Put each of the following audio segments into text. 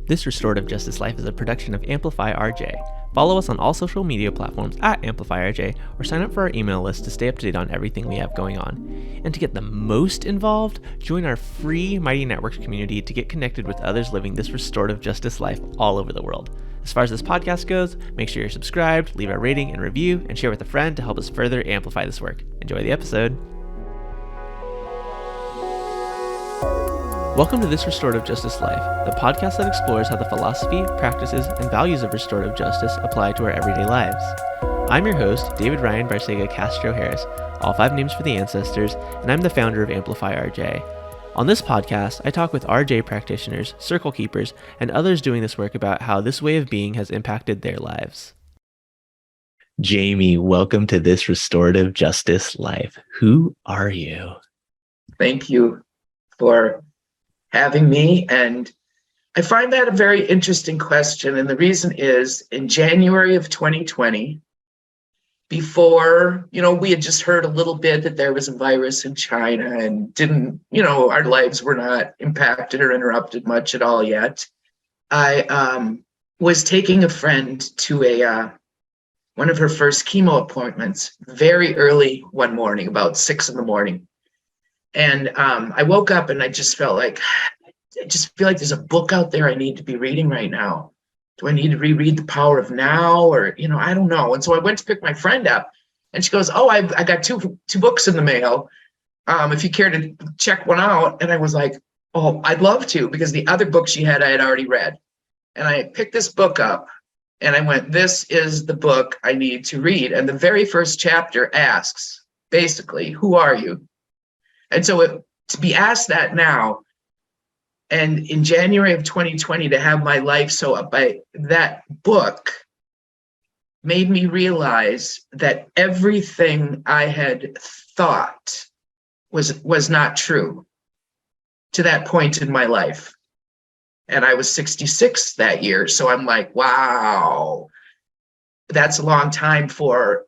This Restorative Justice Life is a production of Amplify RJ. Follow us on all social media platforms at Amplify RJ, or sign up for our email list to stay up to date on everything we have going on. And to get the most involved, join our free Mighty Networks community to get connected with others living this restorative justice life all over the world. As far as this podcast goes, make sure you're subscribed, leave a rating and review, and share with a friend to help us further amplify this work. Enjoy the episode. Welcome to This Restorative Justice Life, the podcast that explores how the philosophy, practices, and values of restorative justice apply to our everyday lives. I'm your host, David Ryan Barcega Castro Harris, all 5 names for the ancestors, and I'm the founder of Amplify RJ. On this podcast, I talk with RJ practitioners, circle keepers, and others doing this work about how this way of being has impacted their lives. Jamie, welcome to This Restorative Justice Life. Who are you? Thank you for having me. And I find that a very interesting question. And the reason is, in January of 2020, before, we had just heard a little bit that there was a virus in China and our lives were not impacted or interrupted much at all yet. I was taking a friend to one of her first chemo appointments very early one morning, about 6 a.m. And I woke up and I just feel like there's a book out there I need to be reading right now. Do I need to reread The Power of Now? Or, I don't know. And so I went to pick my friend up and she goes, I got two books in the mail. If you care to check one out. And I was like, oh, I'd love to, because the other book she had, I had already read. And I picked this book up and I went, this is the book I need to read. And the very first chapter asks, basically, who are you? And so to be asked that now, and in January of 2020, to have my life so up by that book made me realize that everything I had thought was not true to that point in my life. And I was 66 that year. So I'm like, wow, that's a long time for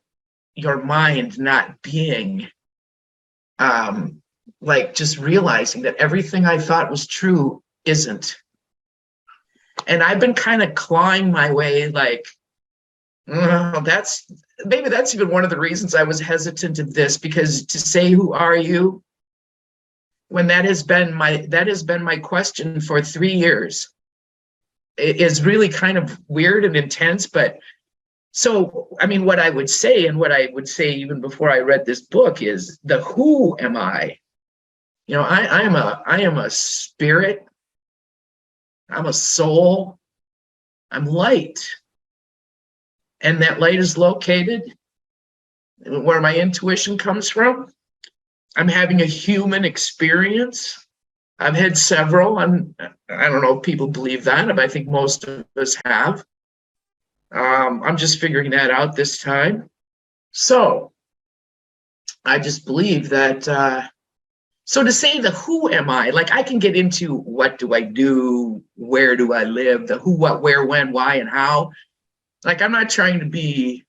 your mind not being just realizing that everything I thought was true isn't. And I've been kind of clawing my way, that's even one of the reasons I was hesitant of this, because to say, who are you? When that has been my question for 3 years, it is really kind of weird and intense. But so, what I would say, and what I would say even before I read this book, is the who am I? I am a spirit. I'm a soul. I'm light. And that light is located where my intuition comes from. I'm having a human experience. I've had several, and I don't know if people believe that, but I think most of us have. I'm just figuring that out this time. So I just believe that so to say the who am I, I can get into what do I do, where do I live, the who, what, where, when, why, and how. I'm not trying to be,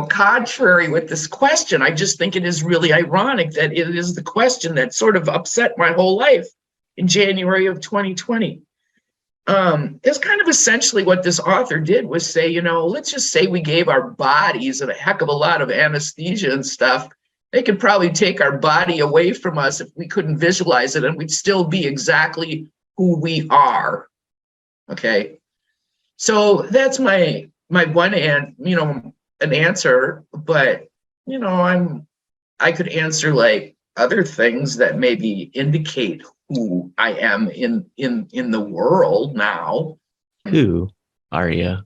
contrary with this question. I just think it is really ironic that it is the question that sort of upset my whole life in January of 2020. It's kind of essentially what this author did was say, let's just say we gave our bodies a heck of a lot of anesthesia and stuff. They could probably take our body away from us if we couldn't visualize it, and we'd still be exactly who we are. Okay. So that's my one an answer, but I could answer other things that maybe indicate who I am in the world now. Who are you?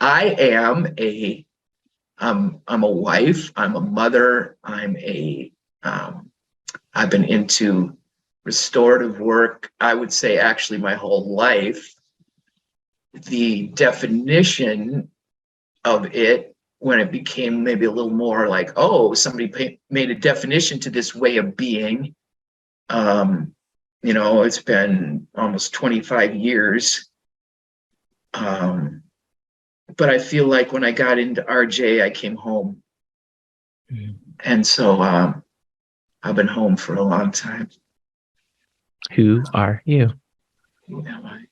I am I'm a wife, I'm a mother, I've been into restorative work, I would say actually my whole life. The definition of it, when it became maybe a little more somebody made a definition to this way of being, it's been almost 25 years. But I feel like when I got into RJ, I came home. And so I've been home for a long time. Who are you? Who am I?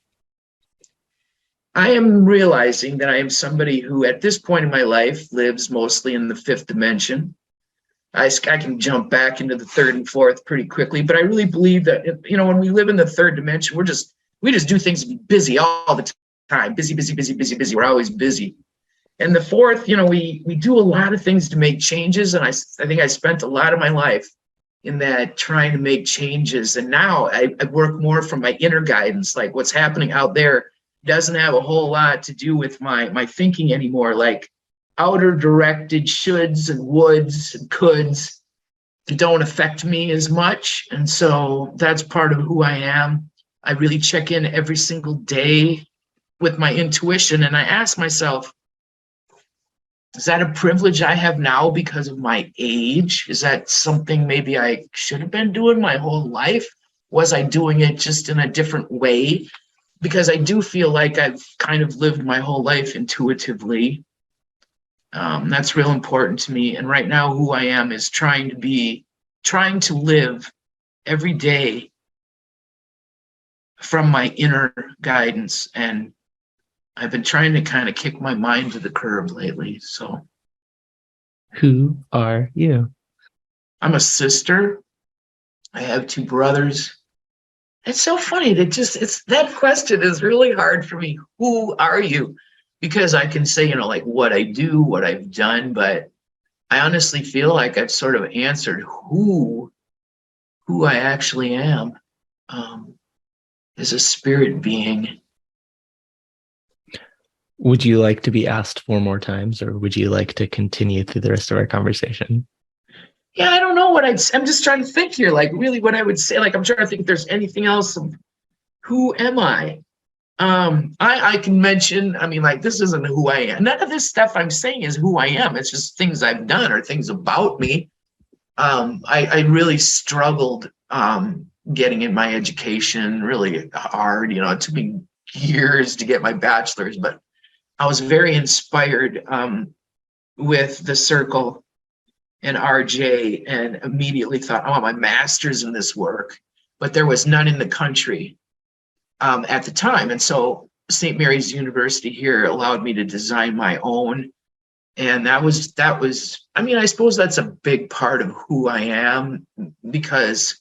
I am realizing that I am somebody who, at this point in my life, lives mostly in the fifth dimension. I can jump back into the third and fourth pretty quickly, but I really believe that, when we live in the third dimension, we just do things to be busy all the time. Busy, busy, busy, busy, busy. We're always busy. And the fourth, we do a lot of things to make changes. And I think I spent a lot of my life in that, trying to make changes. And now I work more from my inner guidance. Like, what's happening out there doesn't have a whole lot to do with my thinking anymore. Like, outer directed shoulds and woulds and coulds don't affect me as much. And so that's part of who I am. I really check in every single day with my intuition. And I ask myself, is that a privilege I have now because of my age? Is that something maybe I should have been doing my whole life? Was I doing it just in a different way? Because I do feel like I've kind of lived my whole life intuitively. That's real important to me. And right now, who I am is trying to live every day from my inner guidance. And I've been trying to kind of kick my mind to the curb lately. So, who are you? I'm a sister. I have 2 brothers. It's so funny that that question is really hard for me. Who are you? Because I can say, like what I do, what I've done, but I honestly feel like I've sort of answered who I actually am, as a spirit being. Would you like to be asked 4 more times, or would you like to continue through the rest of our conversation? Yeah, I don't know I'm just trying to think here, like really what I would say. Like, I'm trying to think if there's anything else of who am I? I can mention, like, this isn't who I am. None of this stuff I'm saying is who I am. It's just things I've done or things about me. I really struggled getting in my education really hard. It took me years to get my bachelor's, but I was very inspired with the circle and RJ, and immediately thought, I want my master's in this work. But there was none in the country at the time. And so St. Mary's University here allowed me to design my own. And that was, I suppose that's a big part of who I am, because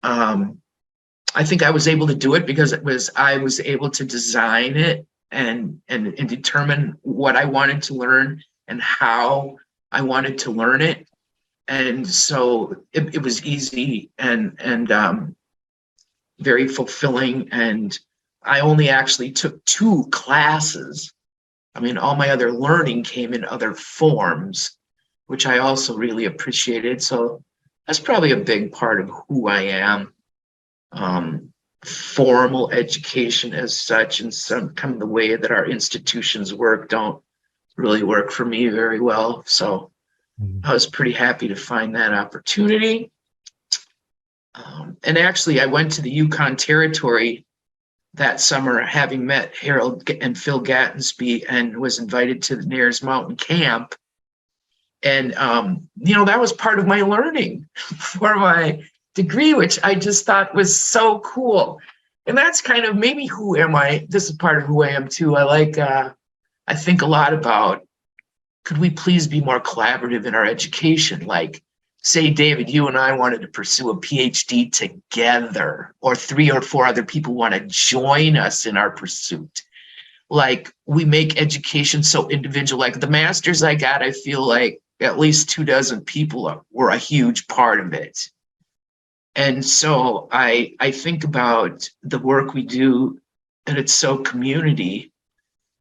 I think I was able to do it because I was able to design it and determine what I wanted to learn and how I wanted to learn it. And so it was easy and very fulfilling. And I only actually took 2 classes. All my other learning came in other forms, which I also really appreciated. So that's probably a big part of who I am. Formal education as such, and some kind of the way that our institutions work don't really work for me very well. So I was pretty happy to find that opportunity. And actually, I went to the Yukon Territory that summer, having met Harold and Phil Gattensby, and was invited to the Nares Mountain Camp. And, that was part of my learning for my degree, which I just thought was so cool. And that's kind of maybe who am I? This is part of who I am too. I think a lot about, could we please be more collaborative in our education? Like, say, David, you and I wanted to pursue a PhD together, or 3 or 4 other people want to join us in our pursuit. Like, we make education so individual. Like the master's I got, I feel like at least 24 people were a huge part of it. And so I think about the work we do, that it's so community,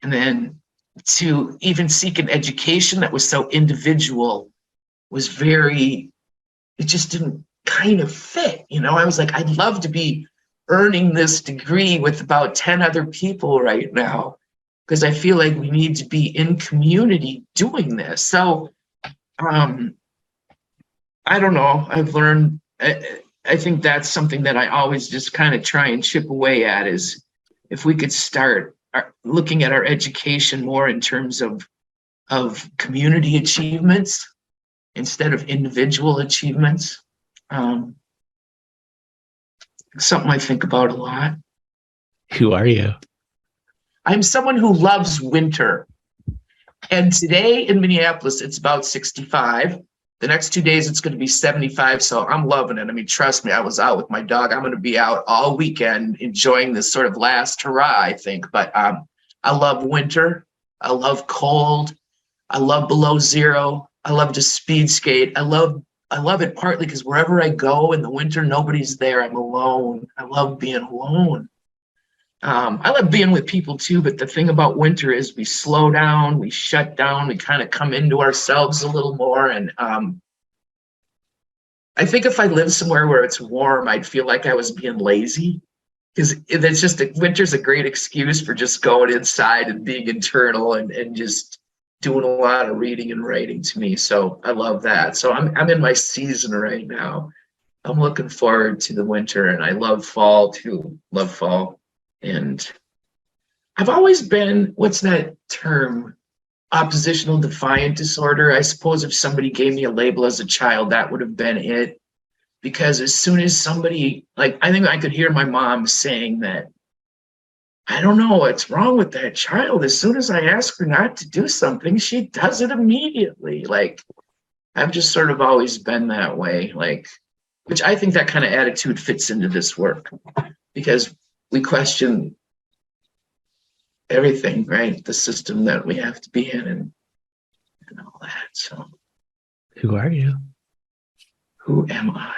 and then to even seek an education that was so individual was it just didn't kind of fit. I was like, I'd love to be earning this degree with about 10 other people right now, because I feel like we need to be in community doing this. So I don't know, I've learned, I think that's something that I always just kind of try and chip away at, is if we could start looking at our education more in terms of community achievements instead of individual achievements. Something I think about a lot. Who are you? I'm someone who loves winter. And today in Minneapolis, it's about 65. The next 2 days, it's going to be 75. So I'm loving it. I mean, trust me, I was out with my dog. I'm going to be out all weekend enjoying this sort of last hurrah, I think. But I love winter. I love cold. I love below zero. I love to speed skate. I love it partly because wherever I go in the winter, nobody's there. I'm alone. I love being alone. I love being with people too, but the thing about winter is we slow down, we shut down, we kind of come into ourselves a little more. And I think if I lived somewhere where it's warm, I'd feel like I was being lazy, because it's just winter's a great excuse for just going inside and being internal and just doing a lot of reading and writing to me. So I love that. So I'm in my season right now. I'm looking forward to the winter, and I love fall too. Love fall. And I've always been, what's that term? Oppositional defiant disorder. I suppose if somebody gave me a label as a child, that would have been it. Because as soon as somebody, like, I think I could hear my mom saying that, I don't know what's wrong with that child. As soon as I ask her not to do something, she does it immediately. Like, I've just sort of always been that way. Like, which I think that kind of attitude fits into this work, because we question everything, right? The system that we have to be in and all that. So, who are you? Who am I?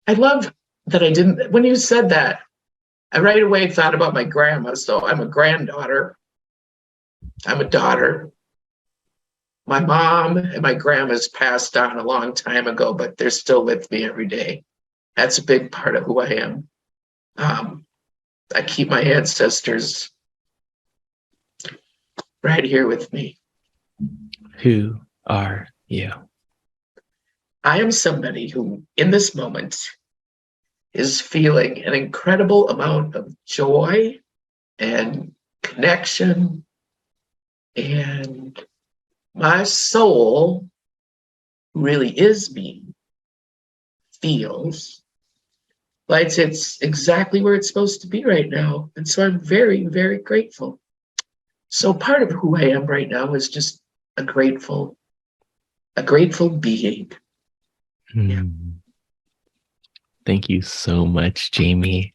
I love that I didn't, when you said that, I right away thought about my grandma. So I'm a granddaughter. I'm a daughter. My mom and my grandma's passed on a long time ago, but they're still with me every day. That's a big part of who I am. I keep my ancestors right here with me. Who are you? I am somebody who, in this moment, is feeling an incredible amount of joy and connection, and my soul really is me, feels like it's exactly where it's supposed to be right now. And so I'm very, very grateful. So part of who I am right now is just a grateful being. Yeah. Thank you so much, Jamie.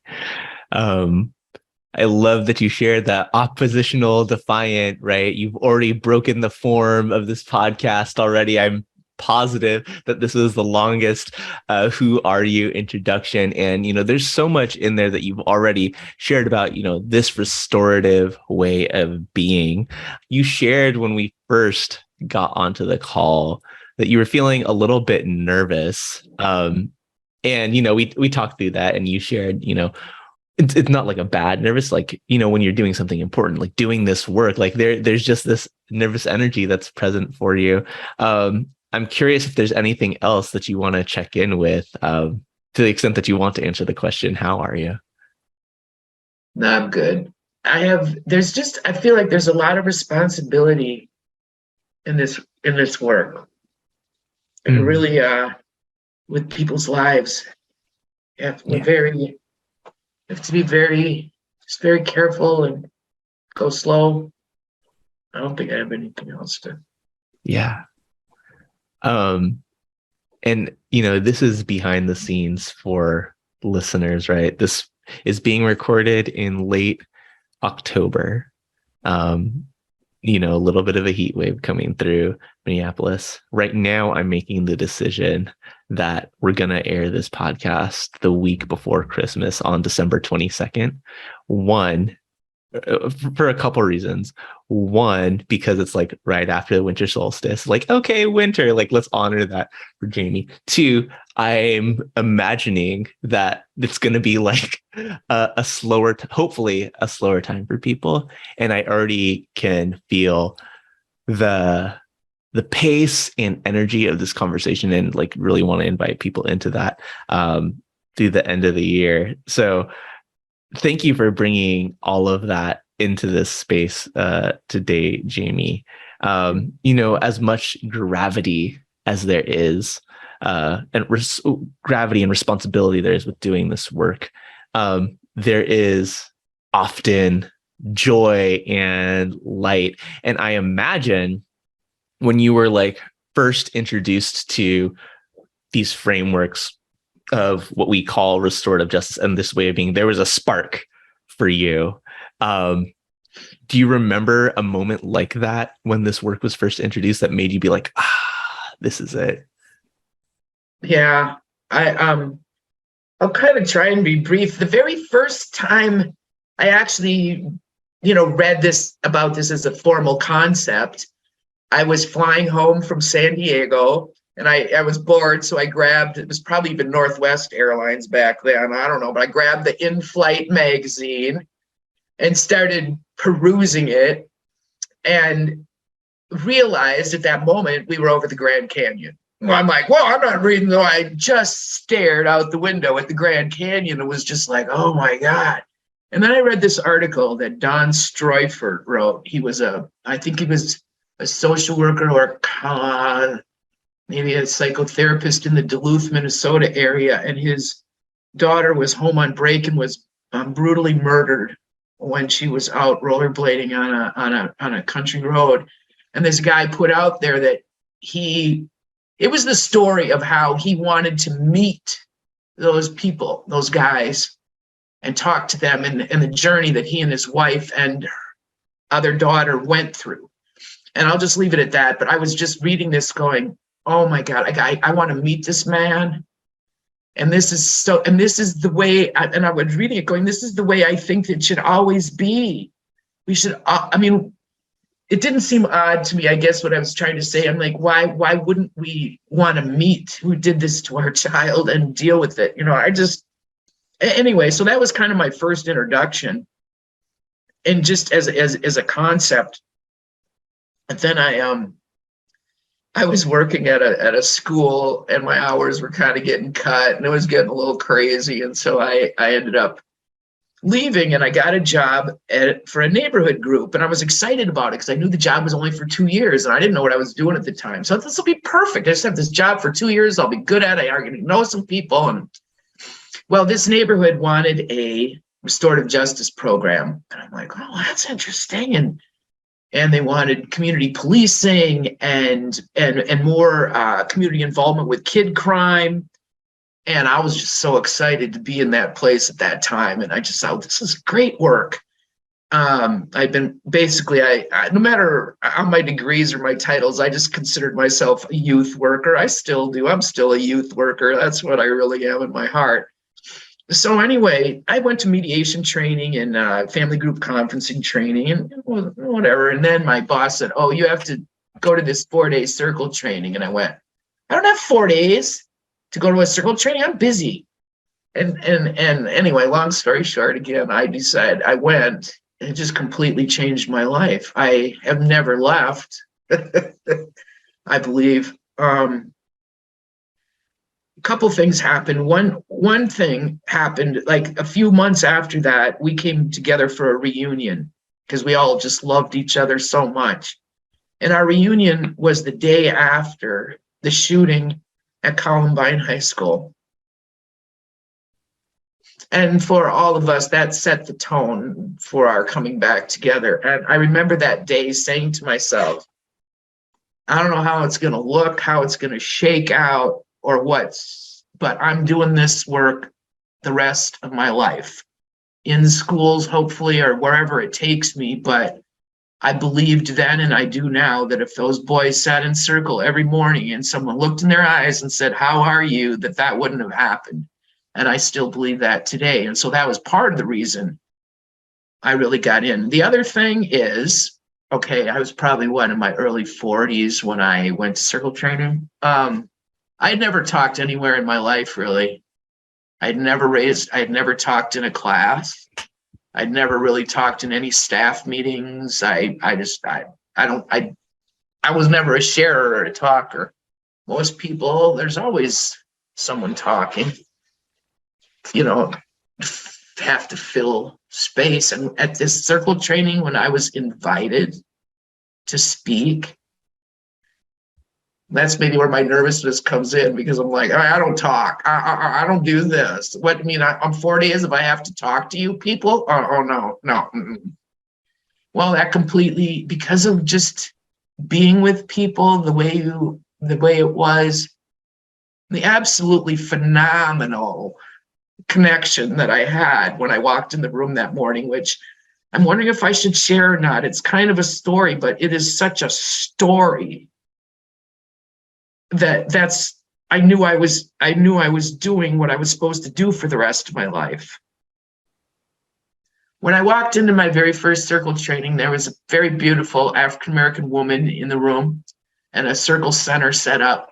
I love that you shared that oppositional defiant, right? You've already broken the form of this podcast already. I'm positive that this was the longest who are you introduction. And, there's so much in there that you've already shared about, this restorative way of being. You shared when we first got onto the call that you were feeling a little bit nervous. And, we talked through that, and you shared, it's not like a bad nervous, like, when you're doing something important, like doing this work, like there's just this nervous energy that's present for you. I'm curious if there's anything else that you want to check in with, to the extent that you want to answer the question, how are you? No, I'm good. I feel like there's a lot of responsibility in this work. And really, with people's lives, you have to be very careful and go slow. I don't think I have anything else to. Yeah. And, this is behind the scenes for listeners, right? This is being recorded in late October. A little bit of a heat wave coming through Minneapolis. Right now, I'm making the decision that we're going to air this podcast the week before Christmas on December 22nd. One, for a couple reasons. One, because it's like right after the winter solstice, like, okay, winter, like, let's honor that for Jamie. Two, I'm imagining that it's going to be like hopefully a slower time for people. And I already can feel the pace and energy of this conversation, and like really want to invite people into that through the end of the year. So thank you for bringing all of that into this space today, Jamie. As much gravity as there is gravity and responsibility there is with doing this work, there is often joy and light. And I imagine when you were like first introduced to these frameworks of what we call restorative justice and this way of being, there was a spark for you. Do you remember a moment like that when this work was first introduced that made you be like, this is it? Yeah, I'll kind of try and be brief. The very first time I actually, read about this as a formal concept, I was flying home from San Diego and I was bored. So I grabbed, it was probably even Northwest Airlines back then, I don't know, but I grabbed the in-flight magazine and started perusing it and realized at that moment we were over the Grand Canyon. Well, I'm like, well, I'm not reading though. I just stared out the window at the Grand Canyon and was just like, oh my God. And then I read this article that Don Streufert wrote. I think he was a social worker or maybe a psychotherapist in the Duluth, Minnesota area. And his daughter was home on break and was brutally murdered when she was out rollerblading on a country road. And this guy put out there that it was the story of how he wanted to meet those people, those guys, and talk to them and the journey that he and his wife and her other daughter went through. And I'll just leave it at that. But I was just reading this going, oh my God, I want to meet this man. And this is the way, and I was reading it going, this is the way I think it should always be. We should, it didn't seem odd to me, I guess what I was trying to say. I'm like, why wouldn't we want to meet who did this to our child and deal with it? Anyway, so that was kind of my first introduction. And just as a concept. And then I was working at a school and my hours were kind of getting cut and it was getting a little crazy. And so I ended up leaving and I got a job for a neighborhood group. And I was excited about it because I knew the job was only for 2 years and I didn't know what I was doing at the time. So this will be perfect. I just have this job for 2 years. I'll be good at it. I'm going to know some people. And well, this neighborhood wanted a restorative justice program. And I'm like, oh, that's interesting. And they wanted community policing and more community involvement with kid crime. And I was just so excited to be in that place at that time. And I just thought, this is great work. I've been basically, no matter on my degrees or my titles, I just considered myself a youth worker. I still do. I'm still a youth worker. That's what I really am in my heart. So anyway, I went to mediation training and family group conferencing training and whatever. And then my boss said, oh, you have to go to this 4-day circle training. And I went, I don't have 4 days to go to a circle training. I'm busy. And anyway, long story short, again, I went and it just completely changed my life. I have never left, I believe. A couple things happened. One thing happened like a few months after that, we came together for a reunion because we all just loved each other so much. And our reunion was the day after the shooting at Columbine High School. And for all of us, that set the tone for our coming back together. And I remember that day saying to myself, I don't know how it's going to look, how it's going to shake out, or but I'm doing this work the rest of my life in schools, hopefully, or wherever it takes me. But I believed then, and I do now, that if those boys sat in circle every morning and someone looked in their eyes and said, how are you, that wouldn't have happened. And I still believe that today. And so that was part of the reason I really got in. The other thing is, okay, I was probably in my early 40s when I went to circle training. I had never talked anywhere in my life, really. I had never talked in a class. I'd never really talked in any staff meetings. I was never a sharer or a talker. Most people, there's always someone talking, have to fill space. And at this circle training, when I was invited to speak, That's maybe where my nervousness comes in, because I'm like, I don't talk. I don't do this. What, I mean, I'm 4 days if I have to talk to you people? Oh no, no. Mm-mm. Well, that completely, because of just being with people the way it was, the absolutely phenomenal connection that I had when I walked in the room that morning, which I'm wondering if I should share or not. It's kind of a story, but it is such a story that's I knew I was doing what I was supposed to do for the rest of my life. When I walked into my very first circle training, there was a very beautiful African American woman in the room and a circle center set up.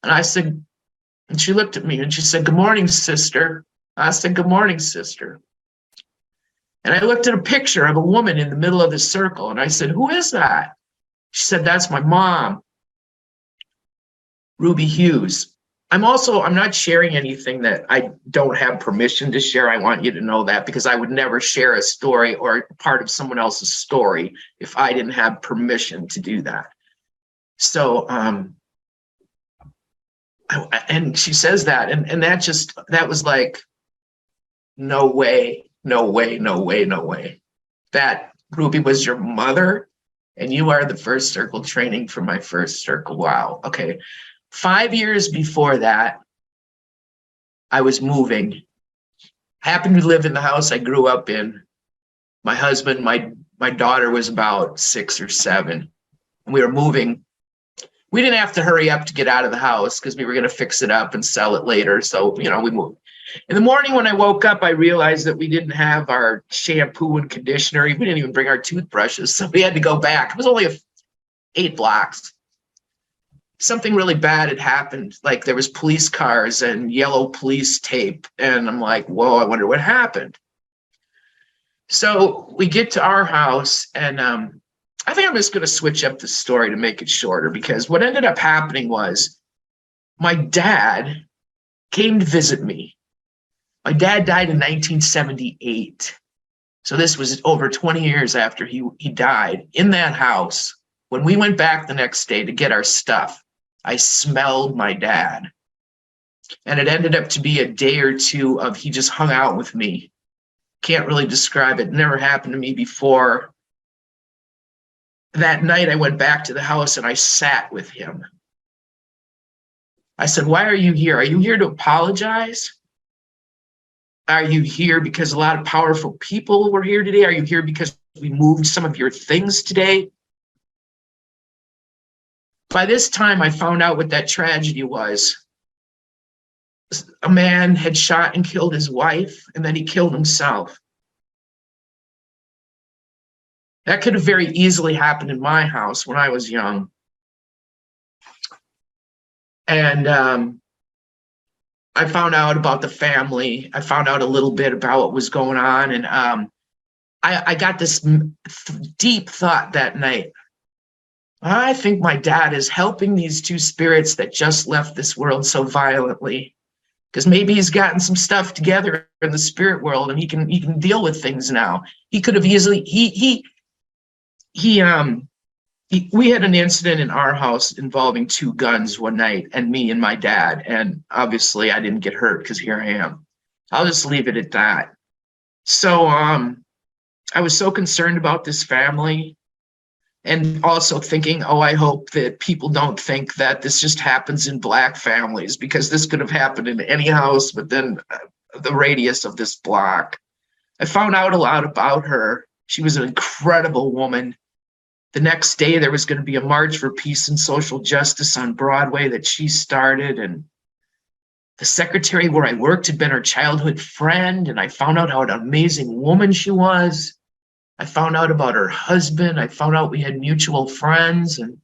And I said, and she looked at me and she said, "Good morning, sister." I said, "Good morning, sister." And I looked at a picture of a woman in the middle of the circle and I said, "Who is that?" She said, "That's my mom, Ruby Hughes." I'm not sharing anything that I don't have permission to share. I want you to know that, because I would never share a story or part of someone else's story if I didn't have permission to do that. So, and she says that, and that was like, no way, no way, no way, no way. That Ruby was your mother, and you are the first circle training for my first circle. Wow. Okay. 5 years before that, I was moving. I happened to live in the house I grew up in. My husband, my daughter was about 6 or 7. And we were moving. We didn't have to hurry up to get out of the house because we were going to fix it up and sell it later. So, we moved. In the morning when I woke up, I realized that we didn't have our shampoo and conditioner. We didn't even bring our toothbrushes. So we had to go back. It was only 8 blocks. Something really bad had happened. Like, there was police cars and yellow police tape. And I'm like, whoa, I wonder what happened. So we get to our house, and I think I'm just going to switch up the story to make it shorter, because what ended up happening was my dad came to visit me. My dad died in 1978. So this was over 20 years after he died. In that house, when we went back the next day to get our stuff, I smelled my dad. And it ended up to be a day or two of he just hung out with me. Can't really describe it. Never happened to me before. That night I went back to the house and I sat with him. I said, "Why are you here? Are you here to apologize? Are you here because a lot of powerful people were here today? Are you here because we moved some of your things today?" By this time, I found out what that tragedy was. A man had shot and killed his wife, and then he killed himself. That could have very easily happened in my house when I was young. And I found out about the family. I found out a little bit about what was going on. And I got this deep thought that night. I think my dad is helping these two spirits that just left this world so violently, because maybe he's gotten some stuff together in the spirit world and he can deal with things now. He could have easily, we had an incident in our house involving 2 guns one night, and me and my dad, and obviously I didn't get hurt because here I am. I'll just leave it at that. So I was so concerned about this family, and also thinking, oh, I hope that people don't think that this just happens in Black families, because this could have happened in any house within the radius of this block. I found out a lot about her. She was an incredible woman. The next day, there was going to be a March for Peace and Social Justice on Broadway that she started. And the secretary where I worked had been her childhood friend. And I found out how an amazing woman she was. I found out about her husband. I found out we had mutual friends. And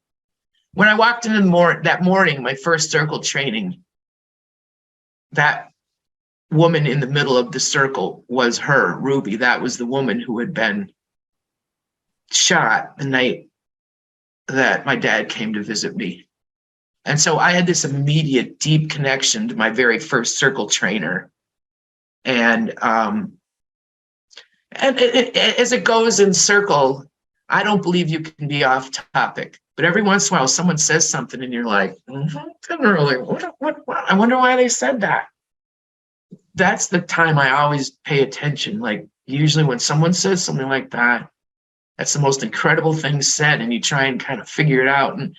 when I walked in that morning, my first circle training, that woman in the middle of the circle was her, Ruby. That was the woman who had been shot the night that my dad came to visit me. And so I had this immediate deep connection to my very first circle trainer. And as it goes in circle, I don't believe you can be off topic. But every once in a while, someone says something and you're like, didn't really, what? I wonder why they said that. That's the time I always pay attention. Like, usually when someone says something like that, that's the most incredible thing said, and you try and kind of figure it out. And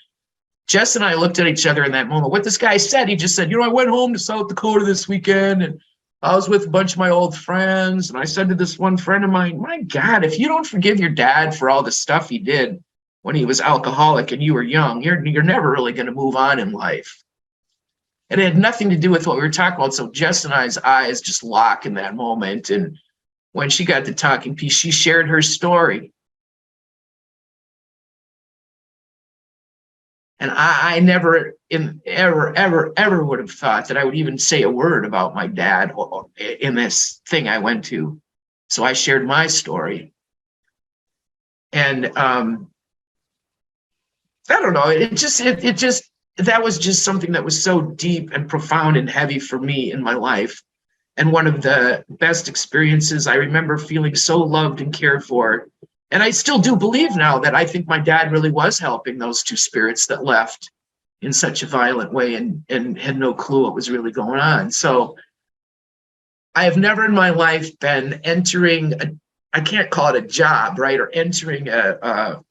Jess and I looked at each other in that moment. What this guy said, he just said, I went home to South Dakota this weekend, and I was with a bunch of my old friends, and I said to this one friend of mine, my God, if you don't forgive your dad for all the stuff he did when he was alcoholic and you were young, you're never really going to move on in life. And it had nothing to do with what we were talking about. So Jess and I's eyes just lock in that moment. And when she got the talking piece, she shared her story. And I never ever would have thought that I would even say a word about my dad in this thing I went to. So I shared my story. And I don't know, it just that was just something that was so deep and profound and heavy for me in my life. And one of the best experiences. I remember feeling so loved and cared for. And I still do believe now that I think my dad really was helping those two spirits that left in such a violent way and had no clue what was really going on. So I have never in my life been entering, I can't call it a job, right? Or entering a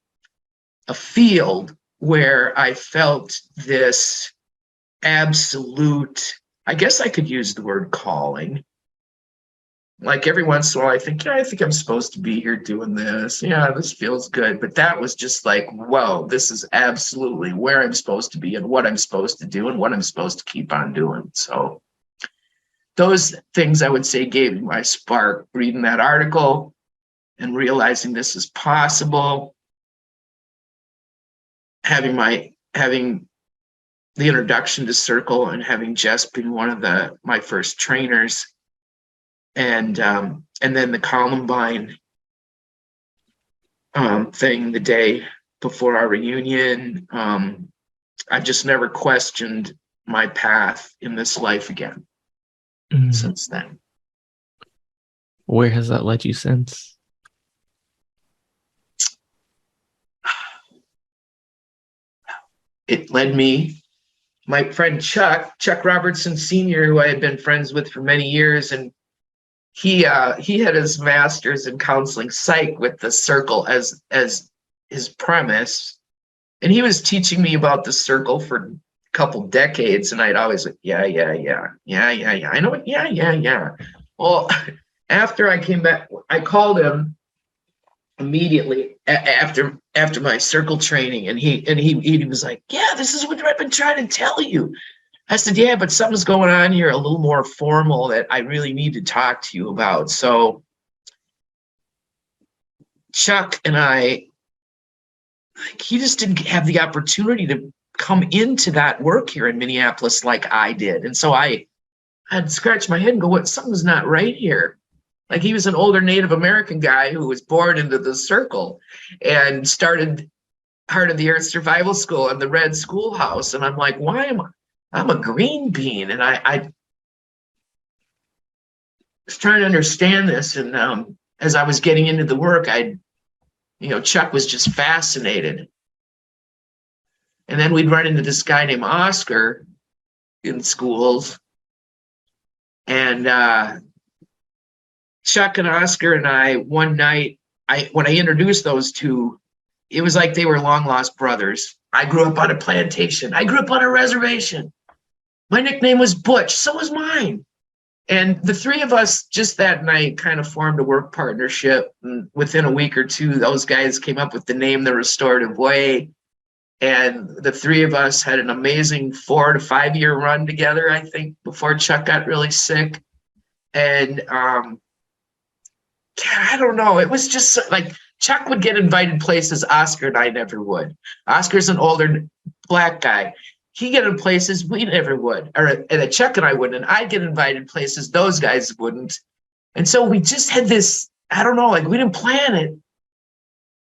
field where I felt this absolute, I guess I could use the word calling. Like every once in a while, I think I'm supposed to be here doing this. Yeah, this feels good. But that was just like, whoa, this is absolutely where I'm supposed to be and what I'm supposed to do and what I'm supposed to keep on doing. So those things I would say gave me my spark, reading that article and realizing this is possible. Having the introduction to Circle and having Jess being one of my first trainers. And then the Columbine thing the day before our reunion. I've just never questioned my path in this life again since then. Where has that led you since? It led me, my friend Chuck Robertson Sr., who I had been friends with for many years, and he had his master's in counseling psych with the Circle as his premise, and he was teaching me about the Circle for a couple decades, and I'd always like, yeah, I know it, yeah. Well, after I came back, I called him immediately after my Circle training, and he was like, yeah, this is what I've been trying to tell you. I said, yeah, but something's going on here a little more formal that I really need to talk to you about. So Chuck and I, he just didn't have the opportunity to come into that work here in Minneapolis like I did. And so I had scratched my head and go, what, something's not right here. Like, he was an older Native American guy who was born into the Circle and started Heart of the Earth Survival School and the Red Schoolhouse. And I'm like, why am I'm a green bean? And I was trying to understand this. And as I was getting into the work, Chuck was just fascinated. And then we'd run into this guy named Oscar in schools. And Chuck and Oscar and I, one night, when I introduced those two, it was like they were long lost brothers. I grew up on a plantation. I grew up on a reservation. My nickname was Butch. So was mine. And the three of us just that night kind of formed a work partnership. And within a week or two, those guys came up with the name The Restorative Way. And the three of us had an amazing 4 to 5 year run together, I think, before Chuck got really sick. And I don't know. It was just like Chuck would get invited places Oscar and I never would. Oscar's an older Black guy. He get in places we never would, and Chuck and I wouldn't, and I'd get invited places those guys wouldn't. And so we just had this, I don't know, like we didn't plan it.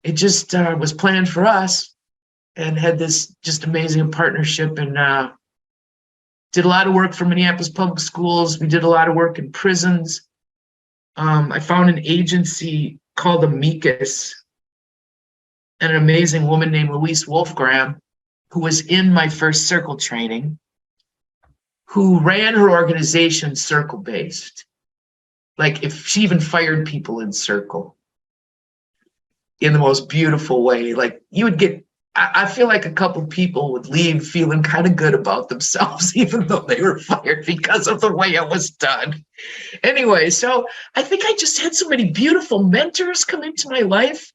It just was planned for us, and had this just amazing partnership, and did a lot of work for Minneapolis Public Schools. We did a lot of work in prisons. I found an agency called Amicus and an amazing woman named Louise Wolfgram, who was in my first circle training, who ran her organization circle-based. Like, if she even fired people in circle in the most beautiful way. Like, you would get, I feel like a couple people would leave feeling kind of good about themselves, even though they were fired because of the way it was done. Anyway, so I think I just had so many beautiful mentors come into my life,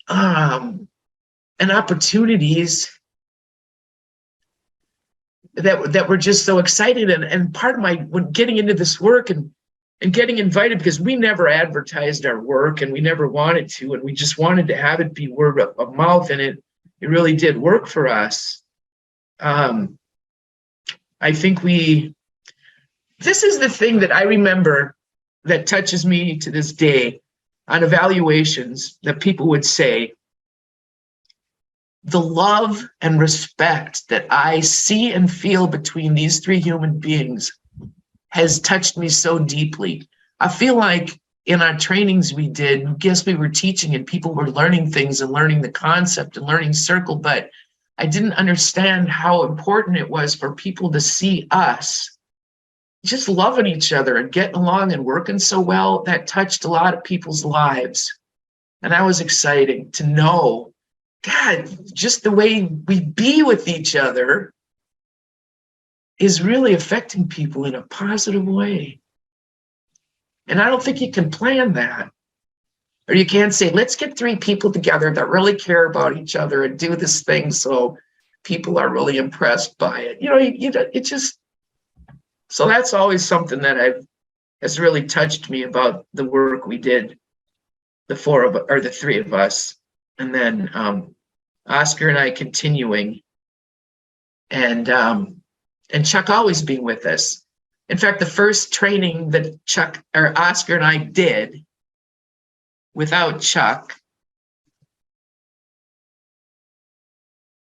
and opportunities that were just so excited. And part of my, when getting into this work and getting invited, because we never advertised our work and we never wanted to, and we just wanted to have it be word of mouth, and it really did work for us. I think this is the thing that I remember that touches me to this day on evaluations, that people would say, the love and respect that I see and feel between these three human beings has touched me so deeply. I feel like in our trainings we did, I guess we were teaching and people were learning things and learning the concept and learning circle, but I didn't understand how important it was for people to see us just loving each other and getting along and working so well. That touched a lot of people's lives. And that was exciting to know, God, just the way we be with each other is really affecting people in a positive way. And I don't think you can plan that. Or you can't say, let's get three people together that really care about each other and do this thing so people are really impressed by it. It just, so that's always something that has really touched me about the work we did, the three of us. And then Oscar and I continuing, and Chuck always being with us. In fact, the first training that Oscar and I did without Chuck,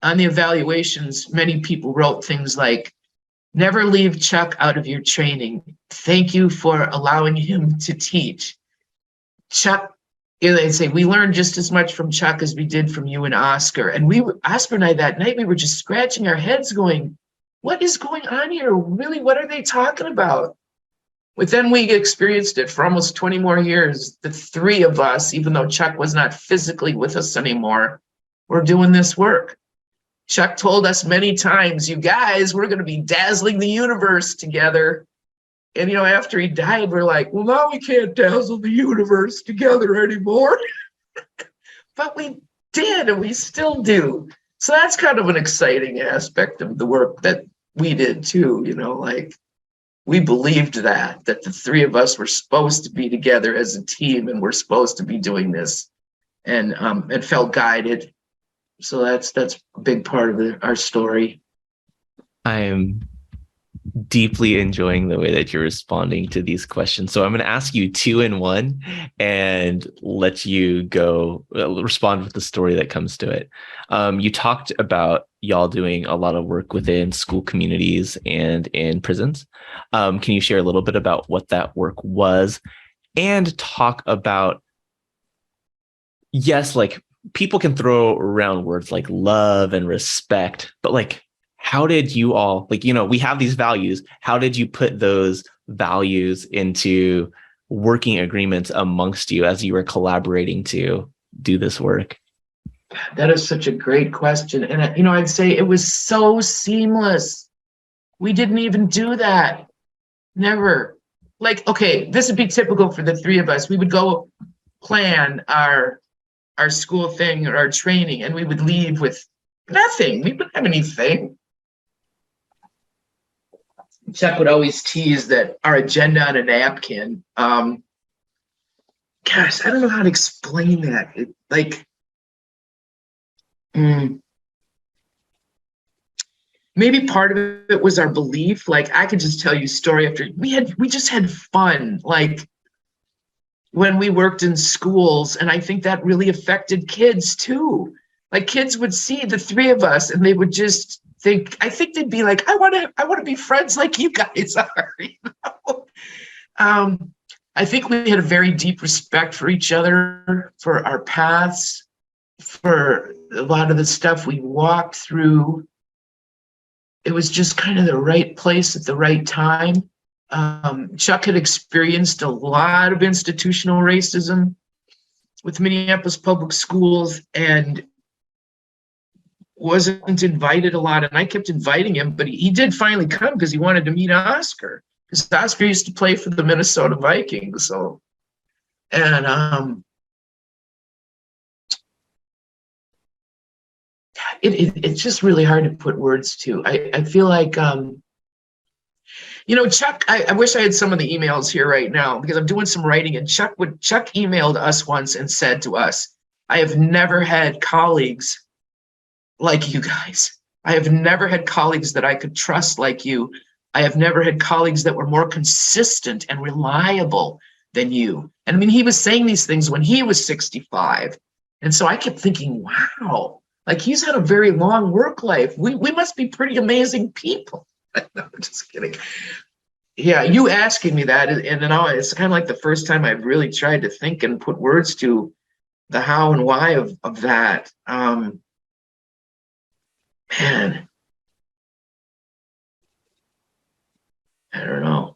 on the evaluations, many people wrote things like, never leave Chuck out of your training. Thank you for allowing him to teach. Chuck, they'd say, we learned just as much from Chuck as we did from you and Oscar. And Oscar and I that night, we were just scratching our heads going, what is going on here? Really, what are they talking about? But then we experienced it for almost 20 more years. The three of us, even though Chuck was not physically with us anymore, were doing this work. Chuck told us many times, you guys, we're going to be dazzling the universe together. And, after he died, we're like, well, now we can't dazzle the universe together anymore. But we did, and we still do. So that's kind of an exciting aspect of the work that we did too. We believed that the three of us were supposed to be together as a team, and we're supposed to be doing this, and felt guided. So that's a big part of our story. I'm deeply enjoying the way that you're responding to these questions. So I'm going to ask you two in one and let you go respond with the story that comes to it. You talked about y'all doing a lot of work within school communities and in prisons. Can you share a little bit about what that work was, and talk about, yes, like people can throw around words like love and respect, but how did you all, we have these values. How did you put those values into working agreements amongst you as you were collaborating to do this work? That is such a great question. And, I'd say it was so seamless. We didn't even do that. Never. Okay, this would be typical for the three of us. We would go plan our school thing or our training, and we would leave with nothing. We wouldn't have anything. Chuck would always tease that our agenda on a napkin. Gosh, I don't know how to explain that. Maybe part of it was our belief. I could just tell you story after. We just had fun. When we worked in schools, and I think that really affected kids too. Kids would see the three of us, and they would just think, I think they'd be like, I want to be friends like you guys are. I think we had a very deep respect for each other, for our paths. for a lot of the stuff we walked through, it was just kind of the right place at the right time. Chuck had experienced a lot of institutional racism with Minneapolis Public Schools and wasn't invited a lot. And I kept inviting him, but he did finally come because he wanted to meet Oscar. Because Oscar used to play for the Minnesota Vikings. So, and it's just really hard to put words to. I feel like, Chuck, I wish I had some of the emails here right now because I'm doing some writing, and Chuck emailed us once and said to us, I have never had colleagues like you guys. I have never had colleagues that I could trust like you. I have never had colleagues that were more consistent and reliable than you. And I mean, he was saying these things when he was 65. And so I kept thinking, wow, like he's had a very long work life. We must be pretty amazing people. No, just kidding. Yeah, you asking me that, and now it's kind of like the first time I've really tried to think and put words to the how and why of that. Man, I don't know.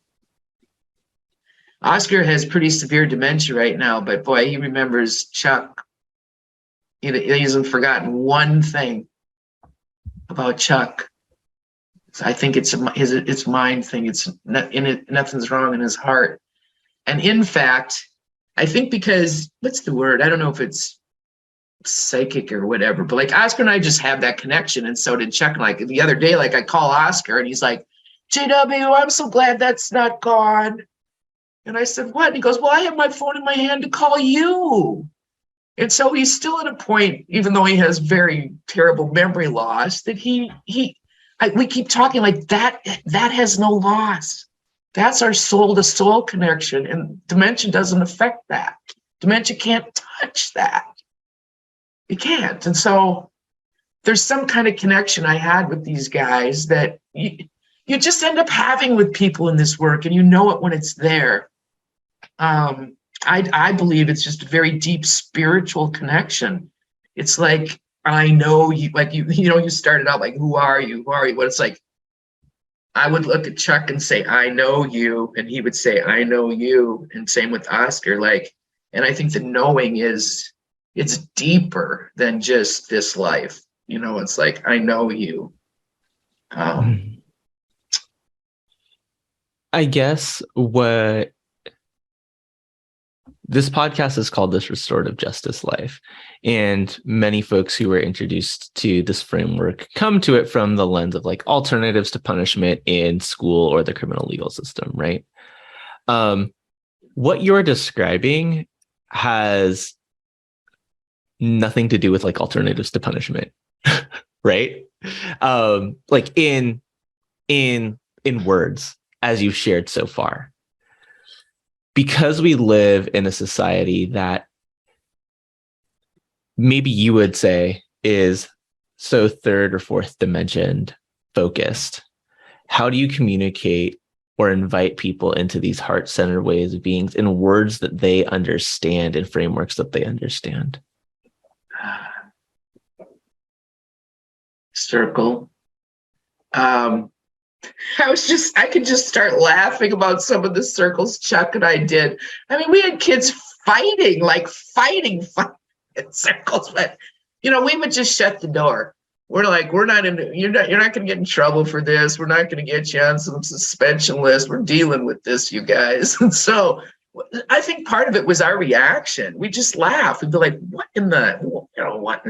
Oscar has pretty severe dementia right now, but boy, he remembers Chuck. He hasn't forgotten one thing about Chuck. I think it's mind thing. Nothing's wrong in his heart. And in fact, I think because, what's the word? I don't know if it's psychic or whatever, but like Oscar and I just have that connection. And so did Chuck. Like the other day, like I call Oscar and he's like, JW, I'm so glad that's not gone. And I said, what? And he goes, well, I have my phone in my hand to call you. And so he's still at a point, even though he has very terrible memory loss, that we keep talking like that has no loss. That's our soul to soul connection. And dementia doesn't affect that. Dementia can't touch that. It can't. And so there's some kind of connection I had with these guys that you just end up having with people in this work, and you know it when it's there. I believe it's just a very deep spiritual connection. It's like, I know you, like you started out like, who are you? Who are you? What it's like, I would look at Chuck and say, I know you. And he would say, I know you. And same with Oscar. Like, and I think the knowing it's deeper than just this life. It's like, I know you. I guess what this podcast is called This Restorative Justice Life. And many folks who were introduced to this framework come to it from the lens of like alternatives to punishment in school or the criminal legal system, right? What you're describing has nothing to do with like alternatives to punishment, right? Like in words, as you've shared so far. Because we live in a society that maybe you would say is so third or fourth dimension focused, how do you communicate or invite people into these heart-centered ways of being in words that they understand and frameworks that they understand? Circle. I could just start laughing about some of the circles Chuck and I did. I mean, we had kids fighting in circles, but we would just shut the door. We're like, you're not going to get in trouble for this. We're not going to get you on some suspension list. We're dealing with this, you guys. And so I think part of it was our reaction. We just laugh. We'd be like, what in the, what?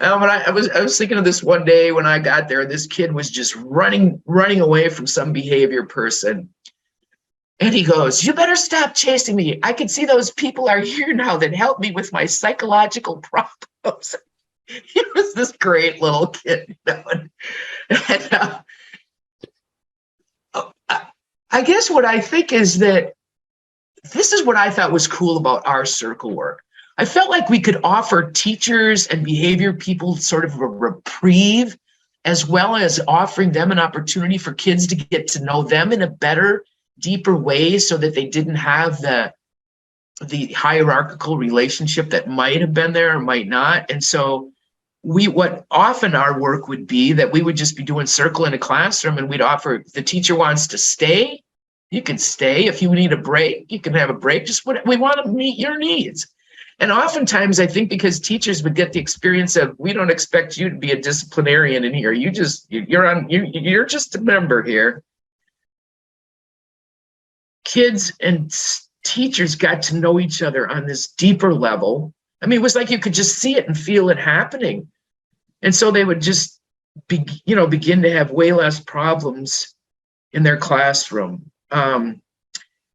I was thinking of this one day when I got there. This kid was just running away from some behavior person. And he goes, you better stop chasing me. I can see those people are here now that help me with my psychological problems. He was this great little kid. And, I guess what I think is that this is what I thought was cool about our circle work. I felt like we could offer teachers and behavior people sort of a reprieve, as well as offering them an opportunity for kids to get to know them in a better, deeper way so that they didn't have the the hierarchical relationship that might have been there or might not. And so what often our work would be that we would just be doing circle in a classroom, and we'd offer, if the teacher wants to stay, you can stay. If you need a break, you can have a break. Just what we want to meet your needs. And oftentimes I think because teachers would get the experience of, we don't expect you to be a disciplinarian in here. You're just a member here. Kids and teachers got to know each other on this deeper level. I mean, it was like you could just see it and feel it happening. And so they would just begin to have way less problems in their classroom.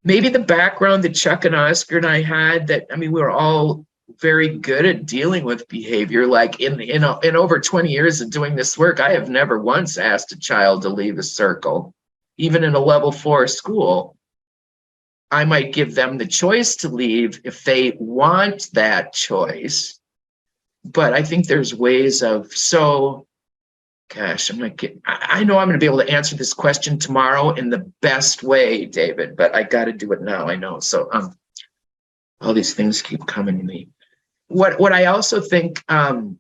Maybe the background that Chuck and Oscar and I had, that, I mean, we were all very good at dealing with behavior. Like in over 20 years of doing this work, I have never once asked a child to leave a circle, even in a level 4 school. I might give them the choice to leave if they want that choice. But I think there's ways of, gosh, I know I'm going to be able to answer this question tomorrow in the best way, David, but I got to do it now. I know. So all these things keep coming to me. What I also think, all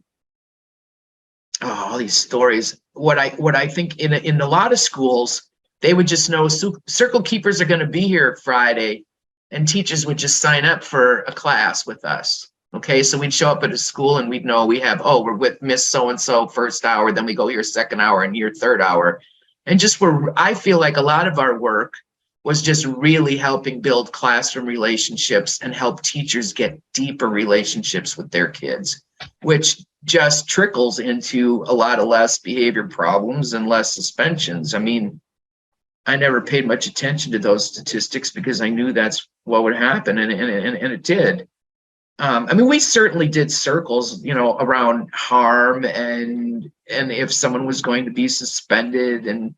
these stories, what I think in a lot of schools, they would just know circle keepers are going to be here Friday, and teachers would just sign up for a class with us. Okay, so we'd show up at a school and we'd know we have, we're with Miss So-and-so first hour, then we go here second hour and here third hour. And I feel like a lot of our work was just really helping build classroom relationships and help teachers get deeper relationships with their kids, which just trickles into a lot of less behavior problems and less suspensions. I mean, I never paid much attention to those statistics because I knew that's what would happen, and it did. I mean, we certainly did circles, around harm and if someone was going to be suspended and,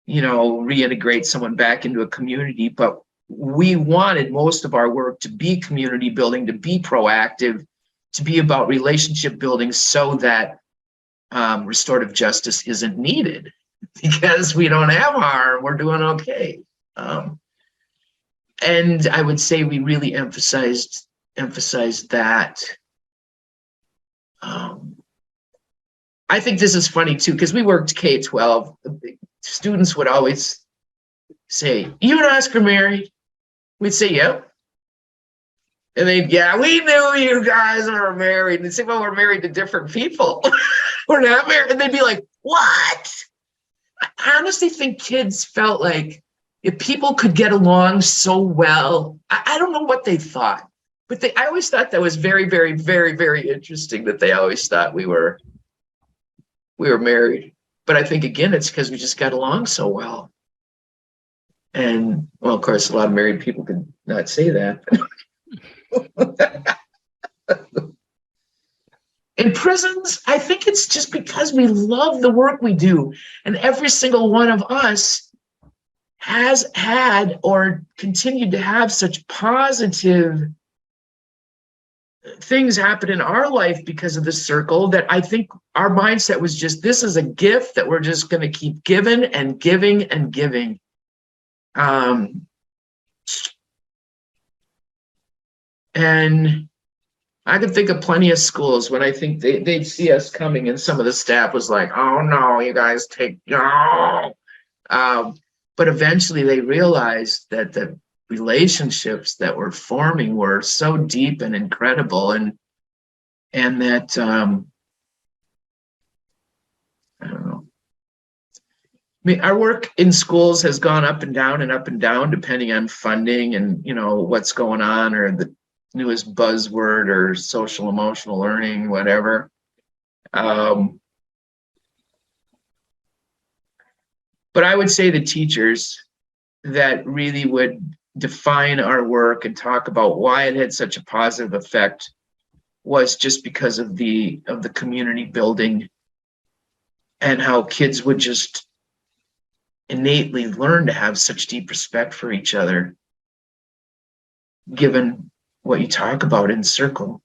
reintegrate someone back into a community. But we wanted most of our work to be community building, to be proactive, to be about relationship building so that restorative justice isn't needed. Because we don't have harm, we're doing okay. And I would say we really emphasized that. I think this is funny too, because we worked K-12. Students would always say, "You and Oscar married?" We'd say, "Yep." And they'd, "Yeah, we knew you guys were married." And they'd say, "Well, we're married to different people. We're not married." And they'd be like, "What?" I honestly think kids felt like if people could get along so well, I don't know what they thought, but I always thought that was very, very, very, very interesting that they always thought we were married. But I think, again, it's because we just got along so well. And, well, of course, a lot of married people could not say that. In prisons, I think it's just because we love the work we do. And every single one of us has had or continued to have such positive things happen in our life because of the circle that I think our mindset was just, this is a gift that we're just going to keep giving and giving and giving. And I could think of plenty of schools when I think they'd see us coming and some of the staff was like, "Oh no, you guys take no." But eventually they realized that the relationships that were forming were so deep and incredible, and that I don't know. I mean, our work in schools has gone up and down depending on funding and what's going on, or the newest buzzword, or social emotional learning, whatever. But I would say the teachers that really would define our work and talk about why it had such a positive effect was just because of the community building and how kids would just innately learn to have such deep respect for each other, given what you talk about in circle.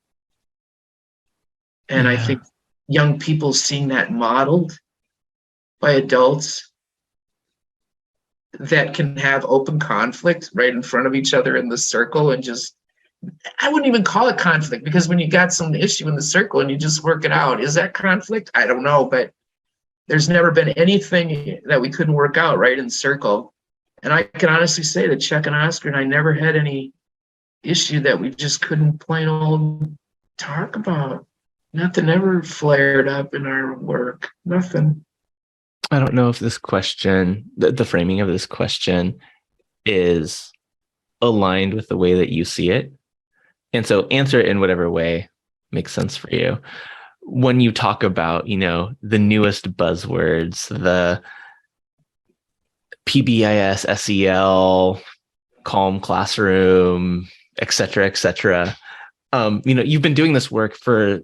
And I think young people seeing that modeled by adults that can have open conflict right in front of each other in the circle and just I wouldn't even call it conflict, because when you got some issue in the circle and you just work it out, is that conflict? I don't know, but there's never been anything that we couldn't work out right in the circle. And I can honestly say that Chuck and Oscar and I never had any issue that we just couldn't plain old talk about. Nothing ever flared up in our work. Nothing. I don't know if this question, the framing of this question, is aligned with the way that you see it. And so answer it in whatever way makes sense for you. When you talk about, the newest buzzwords, the PBIS, SEL, calm classroom, et cetera, you've been doing this work for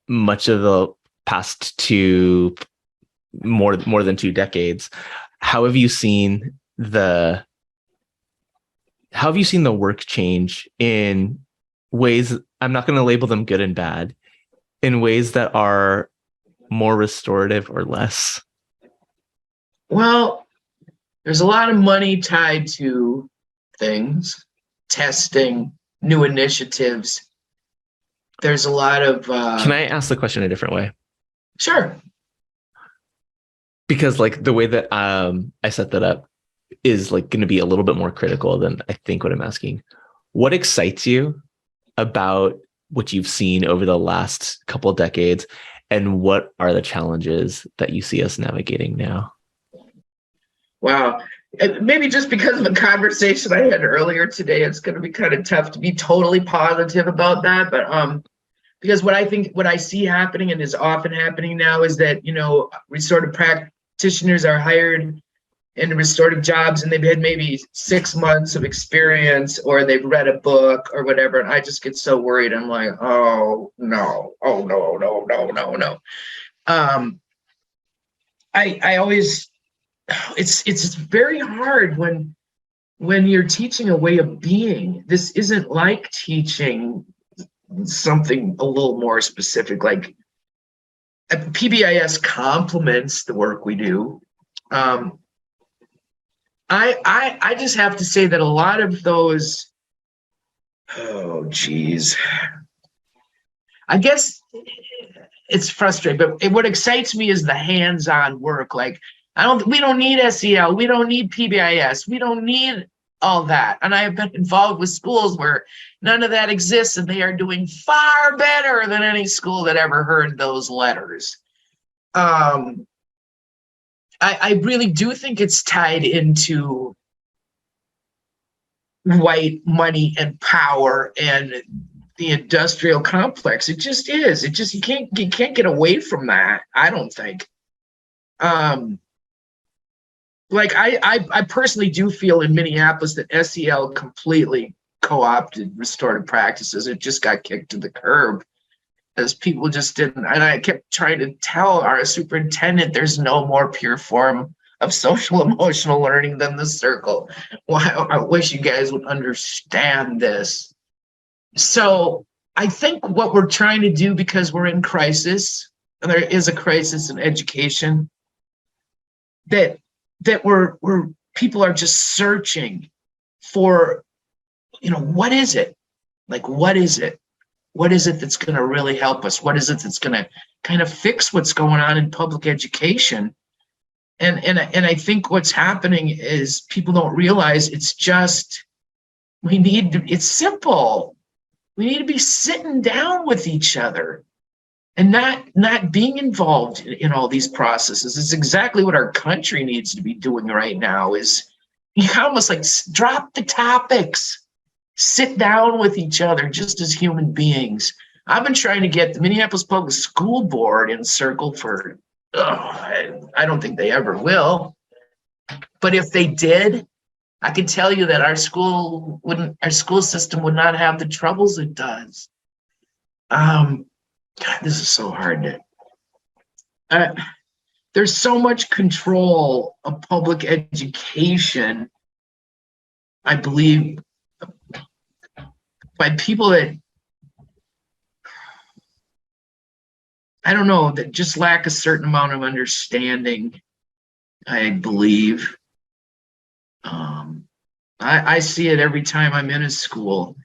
much of the past more than 2 decades. How have you seen the work change in ways, I'm not going to label them good and bad, in ways that are more restorative or less? Well, there's a lot of money tied to things, testing, new initiatives. There's a lot of... Can I ask the question a different way? Sure. Because the way that I set that up is going to be a little bit more critical than I think what I'm asking. What excites you about what you've seen over the last couple of decades, and what are the challenges that you see us navigating now? Wow. Maybe just because of a conversation I had earlier today, it's going to be kind of tough to be totally positive about that. But because what I see happening, and is often happening now, is that, restorative practitioners are hired in restorative jobs and they've had maybe 6 months of experience, or they've read a book or whatever. And I just get so worried. I'm like, oh no. I always, it's very hard when you're teaching a way of being. This isn't like teaching something a little more specific. Like PBIS complements the work we do. I just have to say that a lot of those, I guess it's frustrating, but what excites me is the hands-on work. Like, we don't need SEL, we don't need PBIS, we don't need all that. And I have been involved with schools where none of that exists, and they are doing far better than any school that ever heard those letters. I really do think it's tied into white money and power and the industrial complex. It just is. You can't get away from that, I don't think. I personally do feel in Minneapolis that SEL completely co-opted restorative practices. It just got kicked to the curb, as people just didn't. And I kept trying to tell our superintendent there's no more pure form of social emotional learning than the circle. Well, I wish you guys would understand this. So I think what we're trying to do, because we're in crisis, and there is a crisis in education, that we're people are just searching for, what is it? What is it? What is it that's going to really help us? What is it that's going to kind of fix what's going on in public education? And I think what's happening is people don't realize it's just, it's simple. We need to be sitting down with each other and not being involved in all these processes. It's exactly what our country needs to be doing right now, is you almost drop the topics. Sit down with each other just as human beings. I've been trying to get the Minneapolis Public School Board in circle for, I don't think they ever will. But if they did, I can tell you that our school system would not have the troubles it does. God, this is so hard. There's so much control of public education, I believe, by people that, I don't know, that just lack a certain amount of understanding, I believe. I see it every time I'm in a school.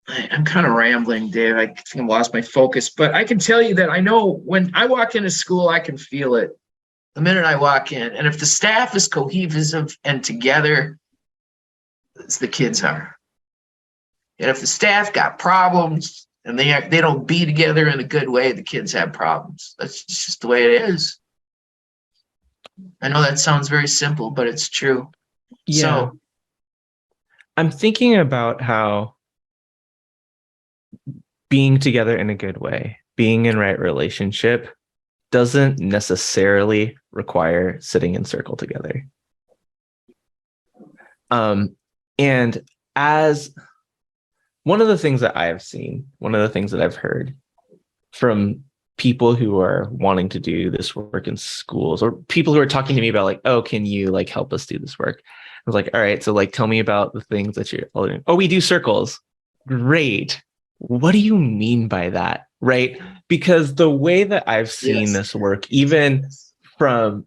I'm kind of rambling, Dave. I think I lost my focus, but I can tell you that I know when I walk into school, I can feel it the minute I walk in. And if the staff is cohesive and together, as the kids are. And if the staff got problems and they don't be together in a good way, the kids have problems. That's just the way it is. I know that sounds very simple, but it's true. Yeah. So I'm thinking about how being together in a good way, being in right relationship doesn't necessarily require sitting in circle together. And as one of the things that I have seen, one of the things that I've heard from people who are wanting to do this work in schools, or people who are talking to me about like, oh, can you like help us do this work? I was like, all right, so like, tell me about the things that you're doing. Oh, we do circles. Great. What do you mean by that? Right? Because the way that I've seen this work, even from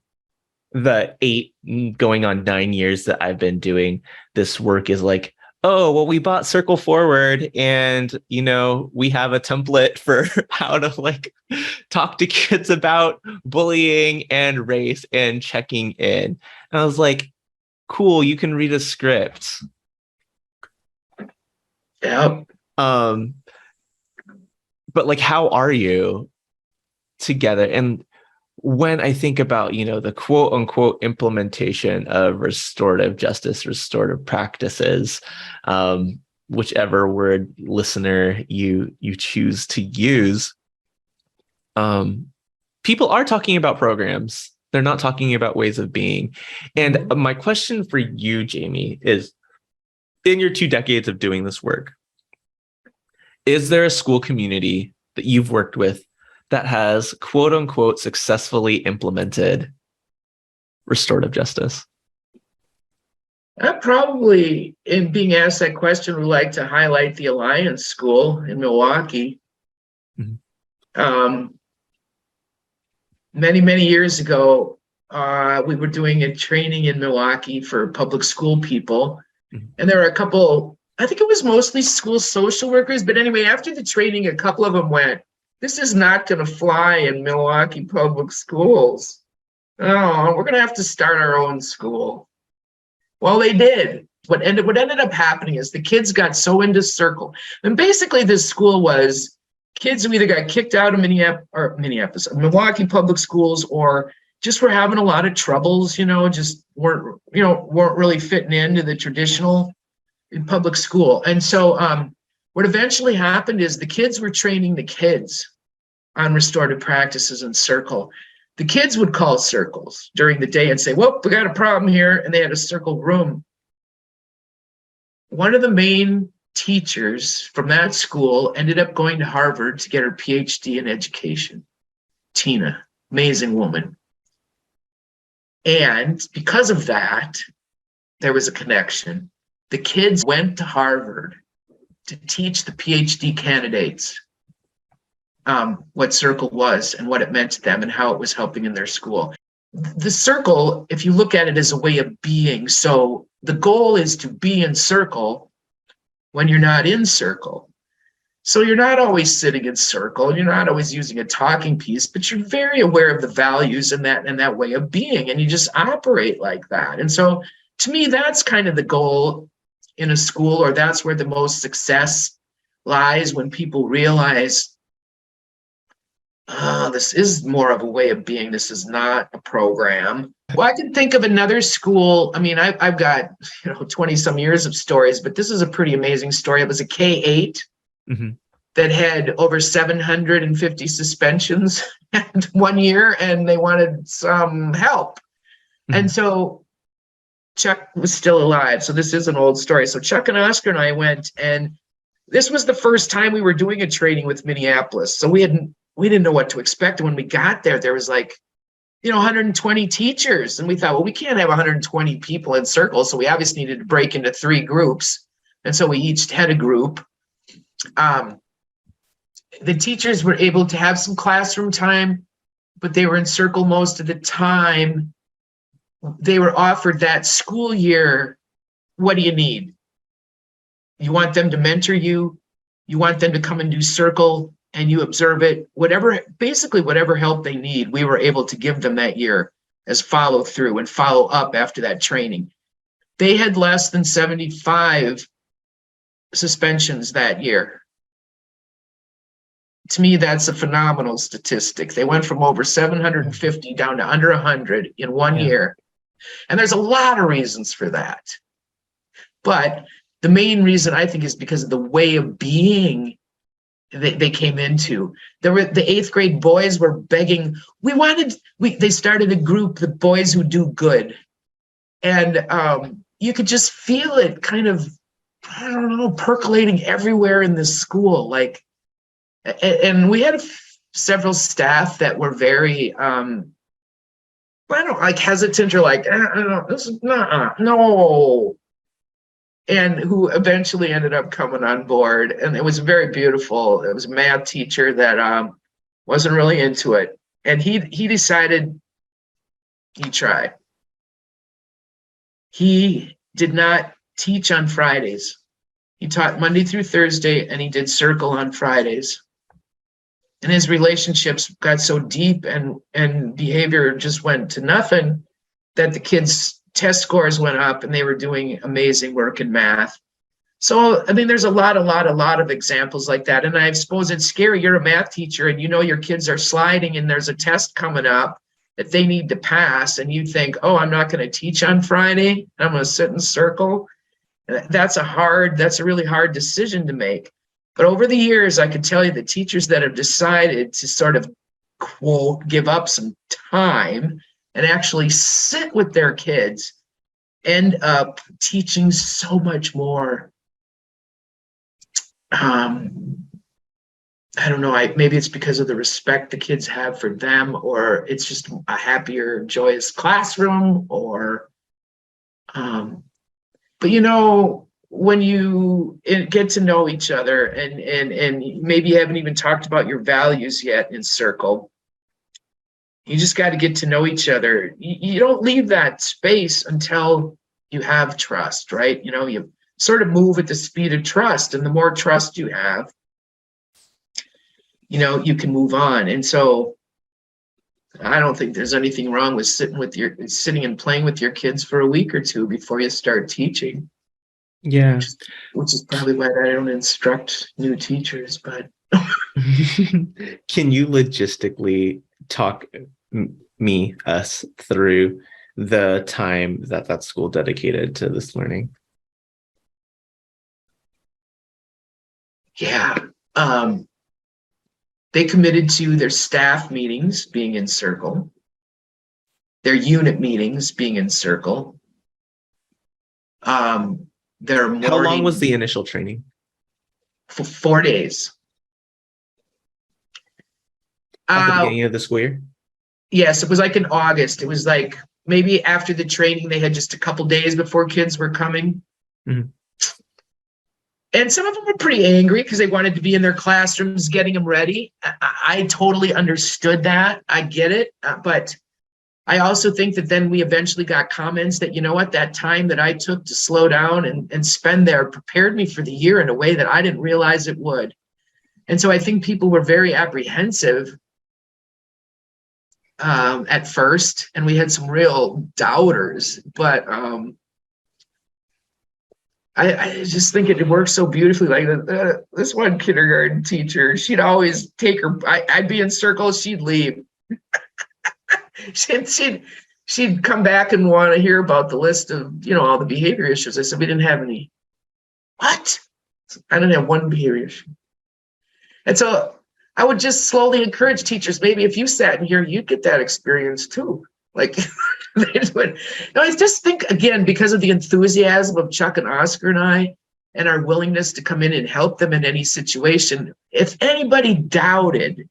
the 8 going on 9 years that I've been doing this work, is like, oh, well, we bought Circle Forward and, you know, we have a template for how to like talk to kids about bullying and race and checking in. And I was like, cool, you can read a script. yeah. But like, how are you together? And when I think about, you know, the quote unquote implementation of restorative justice, restorative practices, whichever word listener you choose to use, people are talking about programs. They're not talking about ways of being. And my question for you, Jamie, is in your 2 decades of doing this work, is there a school community that you've worked with that has quote unquote successfully implemented restorative justice? I probably, in being asked that question, would like to highlight the Alliance School in Milwaukee. Mm-hmm. Many years ago, we were doing a training in Milwaukee for public school people. Mm-hmm. And there were a couple, I think it was mostly school social workers, but anyway, after the training, a couple of them went, this is not going to fly in Milwaukee Public Schools. Oh, we're going to have to start our own school. Well, they did. What ended up happening is the kids got so into circle. And basically this school was kids who either got kicked out of Milwaukee Public Schools, or just were having a lot of troubles, just weren't really fitting into the traditional in public school. And so what eventually happened is the kids were training the kids on restorative practices in circle. The kids would call circles during the day and say, well, we got a problem here. And they had a circle room. One of the main teachers from that school ended up going to Harvard to get her PhD in education. Tina, amazing woman. And because of that, there was a connection. The kids went to Harvard to teach the PhD candidates what circle was and what it meant to them and how it was helping in their school. The circle, if you look at it as a way of being, so the goal is to be in circle when you're not in circle. So you're not always sitting in circle, you're not always using a talking piece, but you're very aware of the values and that way of being, and you just operate like that. And so to me, that's kind of the goal in a school, or that's where the most success lies, when people realize, this is more of a way of being. This is not a program. Well, I can think of another school. I mean, I've got 20 some years of stories, but this is a pretty amazing story. It was a K-8 that had over 750 suspensions in 1 year, and they wanted some help. And so Chuck was still alive. So this is an old story. So Chuck and Oscar and I went, and this was the first time we were doing a training with Minneapolis. So we didn't know what to expect. And when we got there, there was 120 teachers. And we thought, well, we can't have 120 people in circles. So we obviously needed to break into 3 groups. And so we each had a group. The teachers were able to have some classroom time, but they were in circle most of the time. They were offered that school year, what do you need? You want them to mentor you? You want them to come and do circle and you observe it. Basically whatever help they need, we were able to give them that year as follow through and follow up after that training. They had less than 75 suspensions that year. To me, that's a phenomenal statistic. They went from over 750 down to under 100 in 1 year. And there's a lot of reasons for that. But the main reason, I think, is because of the way of being they came into. The 8th grade boys were begging. They started a group, the Boys Who Do Good. And you could just feel it kind of, I don't know, percolating everywhere in this school. Like, and we had several staff that were very, hesitant or like, this is not, no. And who eventually ended up coming on board. And it was very beautiful. It was a math teacher that wasn't really into it. And he decided he'd try. He did not teach on Fridays. He taught Monday through Thursday, and he did circle on Fridays. And his relationships got so deep and behavior just went to nothing that the kids' test scores went up and they were doing amazing work in math. So, I mean, there's a lot of examples like that. And I suppose it's scary. You're a math teacher and you know your kids are sliding and there's a test coming up that they need to pass. And you think, oh, I'm not going to teach on Friday. I'm going to sit in circle. That's a really hard decision to make. But over the years, I can tell you the teachers that have decided to sort of, quote, give up some time and actually sit with their kids end up teaching so much more. I don't know, maybe it's because of the respect the kids have for them, or it's just a happier, joyous classroom, or, but you know, when you get to know each other and maybe you haven't even talked about your values yet in circle, you just got to get to know each other. You don't leave that space until you have trust, right? You know, you sort of move at the speed of trust, and the more trust you have, you know, you can move on. And so I don't think there's anything wrong with sitting and playing with your kids for a week or two before you start teaching. Yeah. Which is probably why I don't instruct new teachers, but. Can you logistically talk us through the time that school dedicated to this learning? Yeah. They committed to their staff meetings being in circle, their unit meetings being in circle. How long was the initial training? For 4 days. At the beginning of the school year? Yes, it was like in August. It was like maybe after the training, they had just a couple days before kids were coming. Mm-hmm. And some of them were pretty angry because they wanted to be in their classrooms getting them ready. I totally understood that. I get it. But I also think that then we eventually got comments that, you know what, that time that I took to slow down and spend there prepared me for the year in a way that I didn't realize it would. And so I think people were very apprehensive at first, and we had some real doubters, but I just think it worked so beautifully. Like this one kindergarten teacher, she'd always take her, I'd be in circle, she'd leave. she'd come back and want to hear about the list of, you know, all the behavior issues. I said, we didn't have any. What? I didn't have one behavior issue. And so I would just slowly encourage teachers, maybe if you sat in here, you'd get that experience too. Like, they would. No, I just think, again, because of the enthusiasm of Chuck and Oscar and I, and our willingness to come in and help them in any situation, if anybody doubted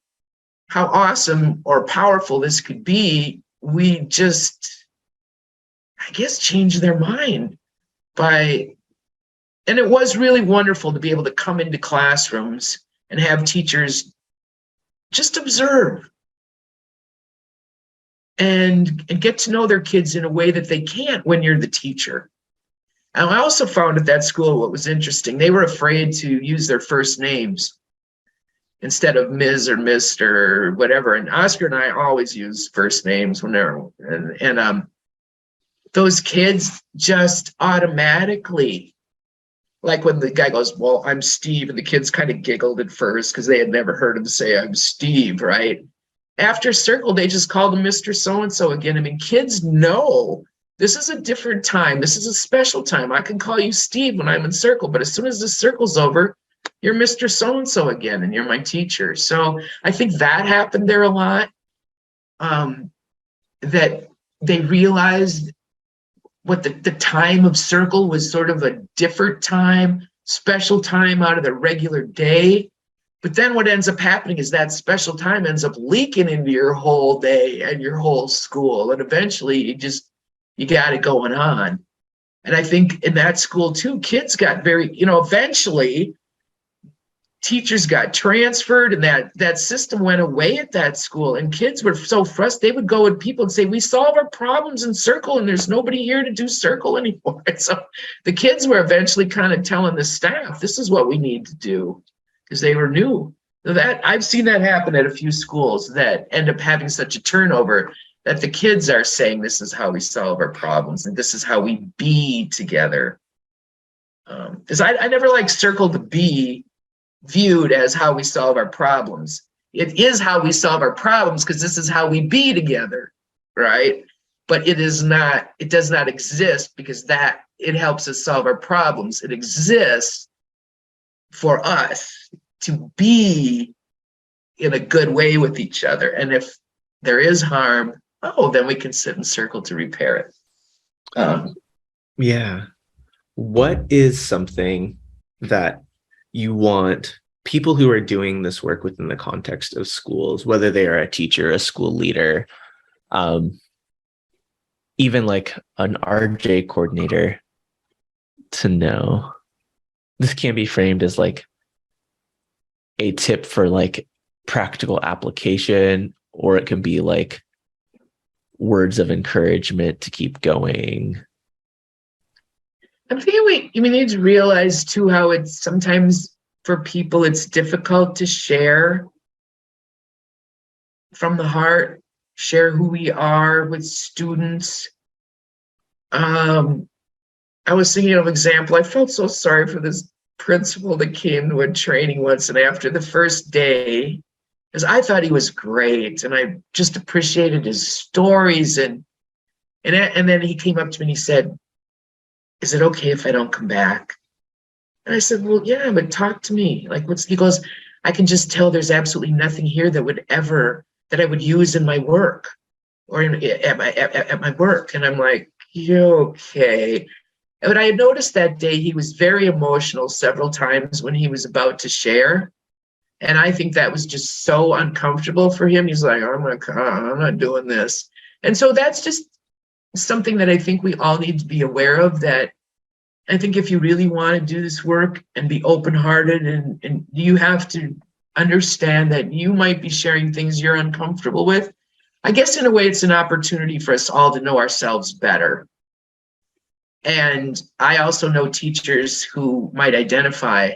how awesome or powerful this could be, we just, I guess, changed their mind and it was really wonderful to be able to come into classrooms and have teachers just observe and get to know their kids in a way that they can't when you're the teacher. And I also found at that school what was interesting. They were afraid to use their first names instead of Ms. or Mr. or whatever. And Oscar and I always use first names whenever. And those kids just automatically, like when the guy goes, well, I'm Steve, and the kids kind of giggled at first because they had never heard him say, I'm Steve, right? After circle, they just called him Mr. So-and-so again. I mean, kids know this is a different time. This is a special time. I can call you Steve when I'm in circle, but as soon as the circle's over, you're Mr. So-and-so again, and you're my teacher. So I think that happened there a lot, that they realized what the time of circle was sort of a different time, special time out of the regular day. But then what ends up happening is that special time ends up leaking into your whole day and your whole school. And eventually you got it going on. And I think in that school too, kids got very, eventually teachers got transferred and that system went away at that school. And kids were so frustrated, they would go with people and say, we solve our problems in circle and there's nobody here to do circle anymore. And so the kids were eventually kind of telling the staff, this is what we need to do, because they were new. So that I've seen that happen at a few schools that end up having such a turnover that the kids are saying, this is how we solve our problems and this is how we be together. Because I never like circle to be viewed as how we solve our problems. It is how we solve our problems because this is how we be together, right? But it does not exist because it helps us solve our problems. It exists for us to be in a good way with each other. And if there is harm, then we can sit in circle to repair it. Yeah. What is something that you want people who are doing this work within the context of schools, whether they are a teacher, a school leader, even like an RJ coordinator, to know? This can be framed as like a tip for like practical application, or it can be like words of encouragement to keep going. I'm thinking we need to realize too how it's sometimes for people it's difficult to share from the heart, share who we are with students. I was thinking of an example. I felt so sorry for this principal that came to a training once, and after the first day, because I thought he was great and I just appreciated his stories, and then he came up to me and he said, is it okay if I don't come back? And I said, well, yeah, but talk to me. Like, he goes, I can just tell there's absolutely nothing here that I would use in my work or at my work. And I'm like, you okay? But I had noticed that day he was very emotional several times when he was about to share. And I think that was just so uncomfortable for him. He's like, I'm not doing this. And so that's just something that I think we all need to be aware of, that I think if you really want to do this work and be open-hearted, and you have to understand that you might be sharing things you're uncomfortable with. I guess in a way it's an opportunity for us all to know ourselves better. And I also know teachers who might identify,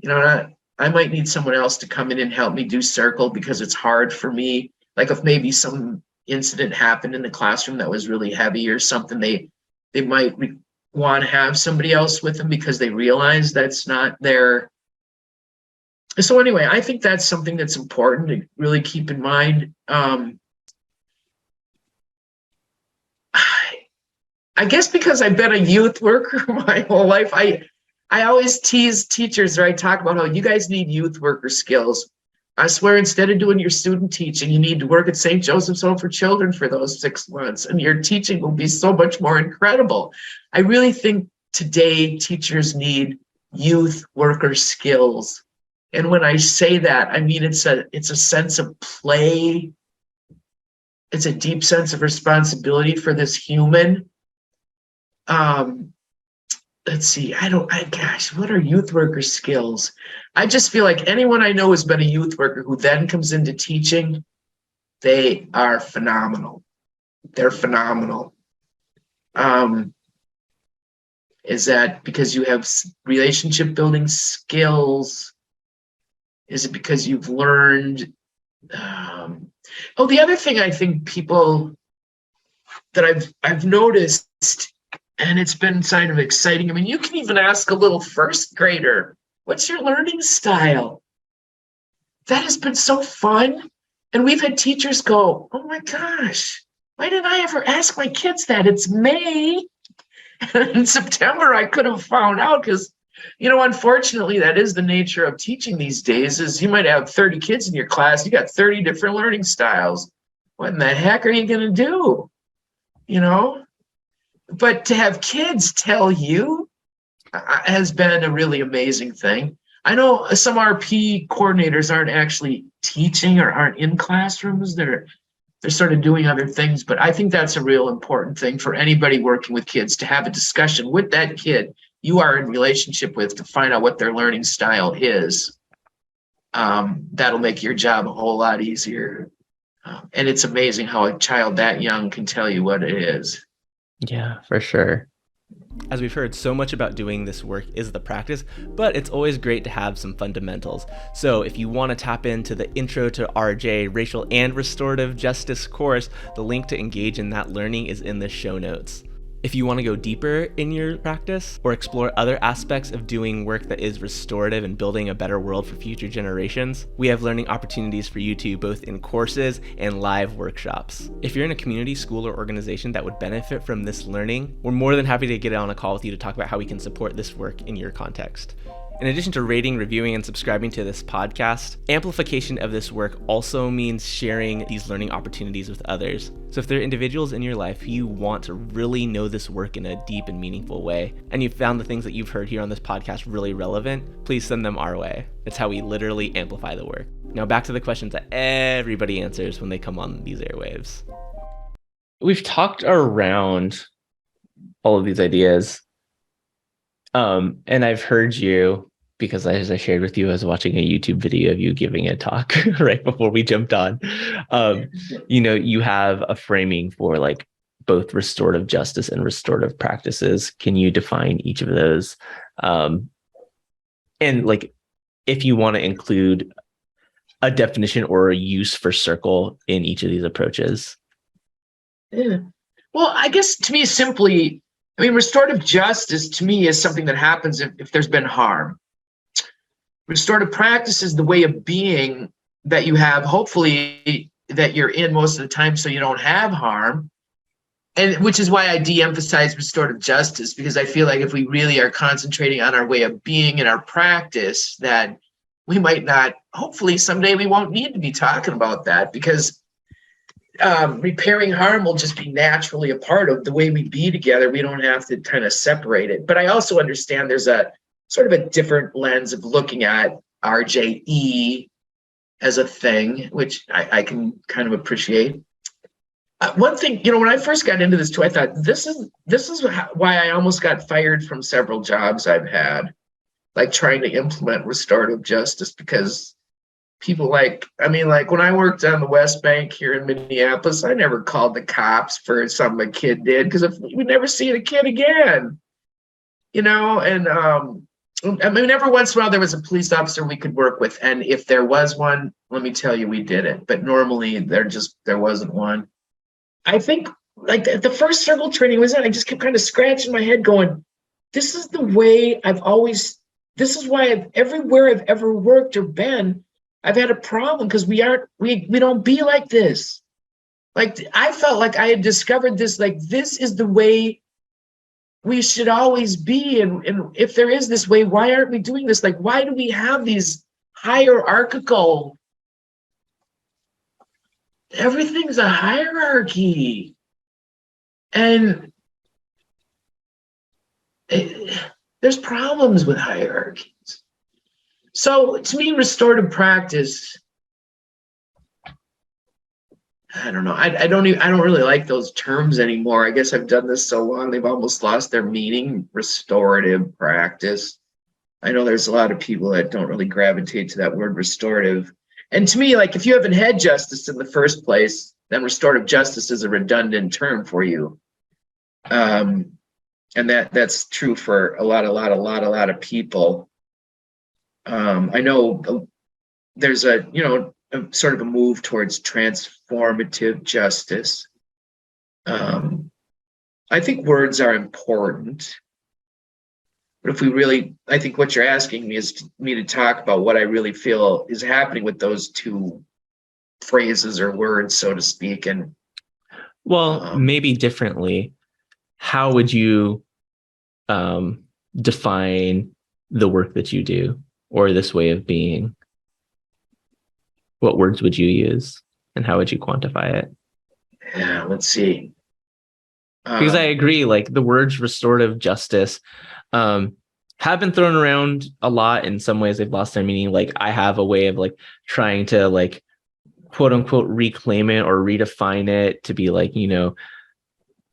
I might need someone else to come in and help me do circle because it's hard for me. Like if maybe some incident happened in the classroom that was really heavy or something, they might want to have somebody else with them because they realize that's not their. So anyway, I think that's something that's important to really keep in mind. I guess because I've been a youth worker my whole life, I always tease teachers, or I talk about how you guys need youth worker skills. I swear, instead of doing your student teaching, you need to work at St. Joseph's Home for Children for those 6 months, and your teaching will be so much more incredible. I really think today teachers need youth worker skills. And when I say that, I mean it's a sense of play. It's a deep sense of responsibility for this human. Let's see, gosh, what are youth worker skills? I just feel like anyone I know has been a youth worker who then comes into teaching, they are phenomenal. They're phenomenal. Is that because you have relationship building skills? Is it because you've learned? The other thing I think people that I've noticed, and it's been kind of exciting. I mean, you can even ask a little first grader, what's your learning style? That has been so fun. And we've had teachers go, oh my gosh, why didn't I ever ask my kids that? It's May. In September, I could have found out because, unfortunately, that is the nature of teaching these days is you might have 30 kids in your class. You got 30 different learning styles. What in the heck are you going to do? But to have kids tell you has been a really amazing thing. I know some RP coordinators aren't actually teaching or aren't in classrooms. They're sort of doing other things, but I think that's a real important thing for anybody working with kids to have a discussion with that kid you are in relationship with to find out what their learning style is. That'll make your job a whole lot easier. And it's amazing how a child that young can tell you what it is. Yeah, for sure. As we've heard, so much about doing this work is the practice, but it's always great to have some fundamentals. So if you want to tap into the Intro to RJ Racial and Restorative Justice course, the link to engage in that learning is in the show notes. If you want to go deeper in your practice or explore other aspects of doing work that is restorative and building a better world for future generations, we have learning opportunities for you too, both in courses and live workshops. If you're in a community, school, or organization that would benefit from this learning, we're more than happy to get on a call with you to talk about how we can support this work in your context. In addition to rating, reviewing, and subscribing to this podcast, amplification of this work also means sharing these learning opportunities with others. So if there are individuals in your life who you want to really know this work in a deep and meaningful way, and you've found the things that you've heard here on this podcast really relevant, please send them our way. It's how we literally amplify the work. Now back to the questions that everybody answers when they come on these airwaves. We've talked around all of these ideas. And I've heard you, because as I shared with you, I was watching a YouTube video of you giving a talk right before we jumped on. You have a framing for like both restorative justice and restorative practices. Can you define each of those? And like, if you want to include a definition or a use for circle in each of these approaches. Yeah. Well, I guess to me, simply, restorative justice to me is something that happens if there's been harm. Restorative practice is the way of being that you have, hopefully, that you're in most of the time so you don't have harm. And which is why I de-emphasize restorative justice, because I feel like if we really are concentrating on our way of being in our practice, that we might not, hopefully someday we won't need to be talking about that, because repairing harm will just be naturally a part of the way we be together. We don't have to kind of separate it. But I also understand there's a sort of a different lens of looking at RJE as a thing, which I can kind of appreciate. One thing, when I first got into this too, I thought this is why I almost got fired from several jobs I've had, like trying to implement restorative justice, because people like when I worked on the West Bank here in Minneapolis, I never called the cops for something a kid did, because if we'd never see the kid again, and every once in a while there was a police officer we could work with, and if there was one, let me tell you, we did it. But normally there wasn't one. I think like the first circle training was in, I just kept kind of scratching my head going, this is the way this is why everywhere I've ever worked or been, I've had a problem, because we don't be like this. Like, I felt like I had discovered this, like, this is the way we should always be. And if there is this way, why aren't we doing this? Like, why do we have these hierarchical, everything's a hierarchy. And there's problems with hierarchies. So to me, restorative practice, I don't know. I don't really like those terms anymore. I guess I've done this so long, they've almost lost their meaning. Restorative practice. I know there's a lot of people that don't really gravitate to that word restorative. And to me, like, if you haven't had justice in the first place, then restorative justice is a redundant term for you. And that's true for a lot of people. I know there's a sort of a move towards transformative justice. I think words are important, but if we really, I think what you're asking me is me to talk about what I really feel is happening with those two phrases or words, so to speak. And well, maybe differently, how would you define the work that you do or this way of being? What words would you use and how would you quantify it? Yeah, let's see. Because I agree, like the words restorative justice have been thrown around a lot. In some ways they've lost their meaning. Like I have a way of like trying to like quote unquote reclaim it or redefine it to be like, you know,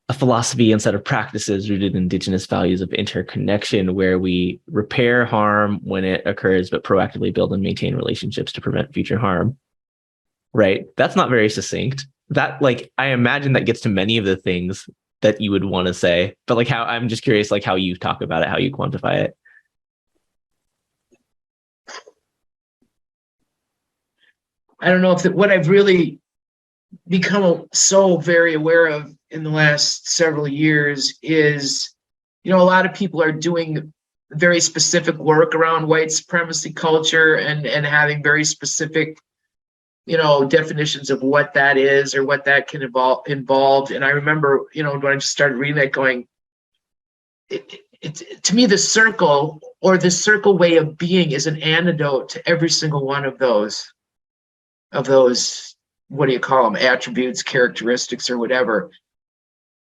a philosophy and set of practices rooted in indigenous values of interconnection, where we repair harm when it occurs, but proactively build and maintain relationships to prevent future harm. Right? That's not very succinct. That, like, I imagine that gets to many of the things that you would want to say, but like how, I'm just curious, like how you talk about it, how you quantify it. I don't know if what I've really become so very aware of in the last several years is, you know, a lot of people are doing very specific work around white supremacy culture and having very specific, you know, definitions of what that is or what that can involve. And I remember, you know, when I just started reading that, going, to me, the circle or the circle way of being is an antidote to every single one of those, what do you call them, attributes, characteristics, or whatever.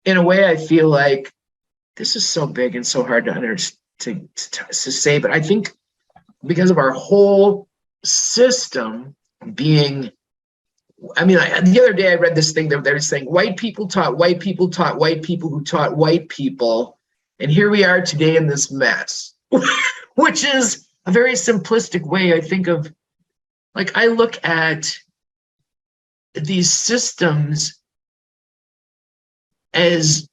In a way, I feel like this is so big and so hard to say, but I think because of our whole system being, I mean, the other day I read this thing that they were saying white people taught white people taught white people who taught white people, and here we are today in this mess, which is a very simplistic way, I think, of, like, I look at these systems as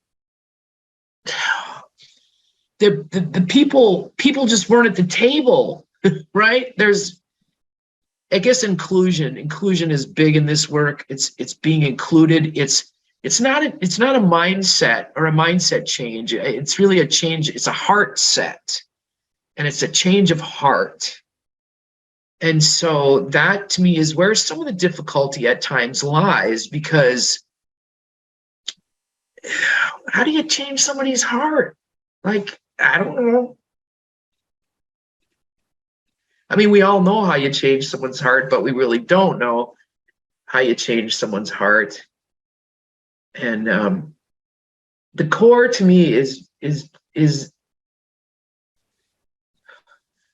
the people just weren't at the table, right? There's, I guess, inclusion is big in this work. It's being included. It's not a mindset or a mindset change. It's really a change. It's a heart set, and it's a change of heart. And so that, to me, is where some of the difficulty at times lies, because how do you change somebody's heart? Like, I don't know. I mean, we all know how you change someone's heart, but we really don't know how you change someone's heart. And the core to me is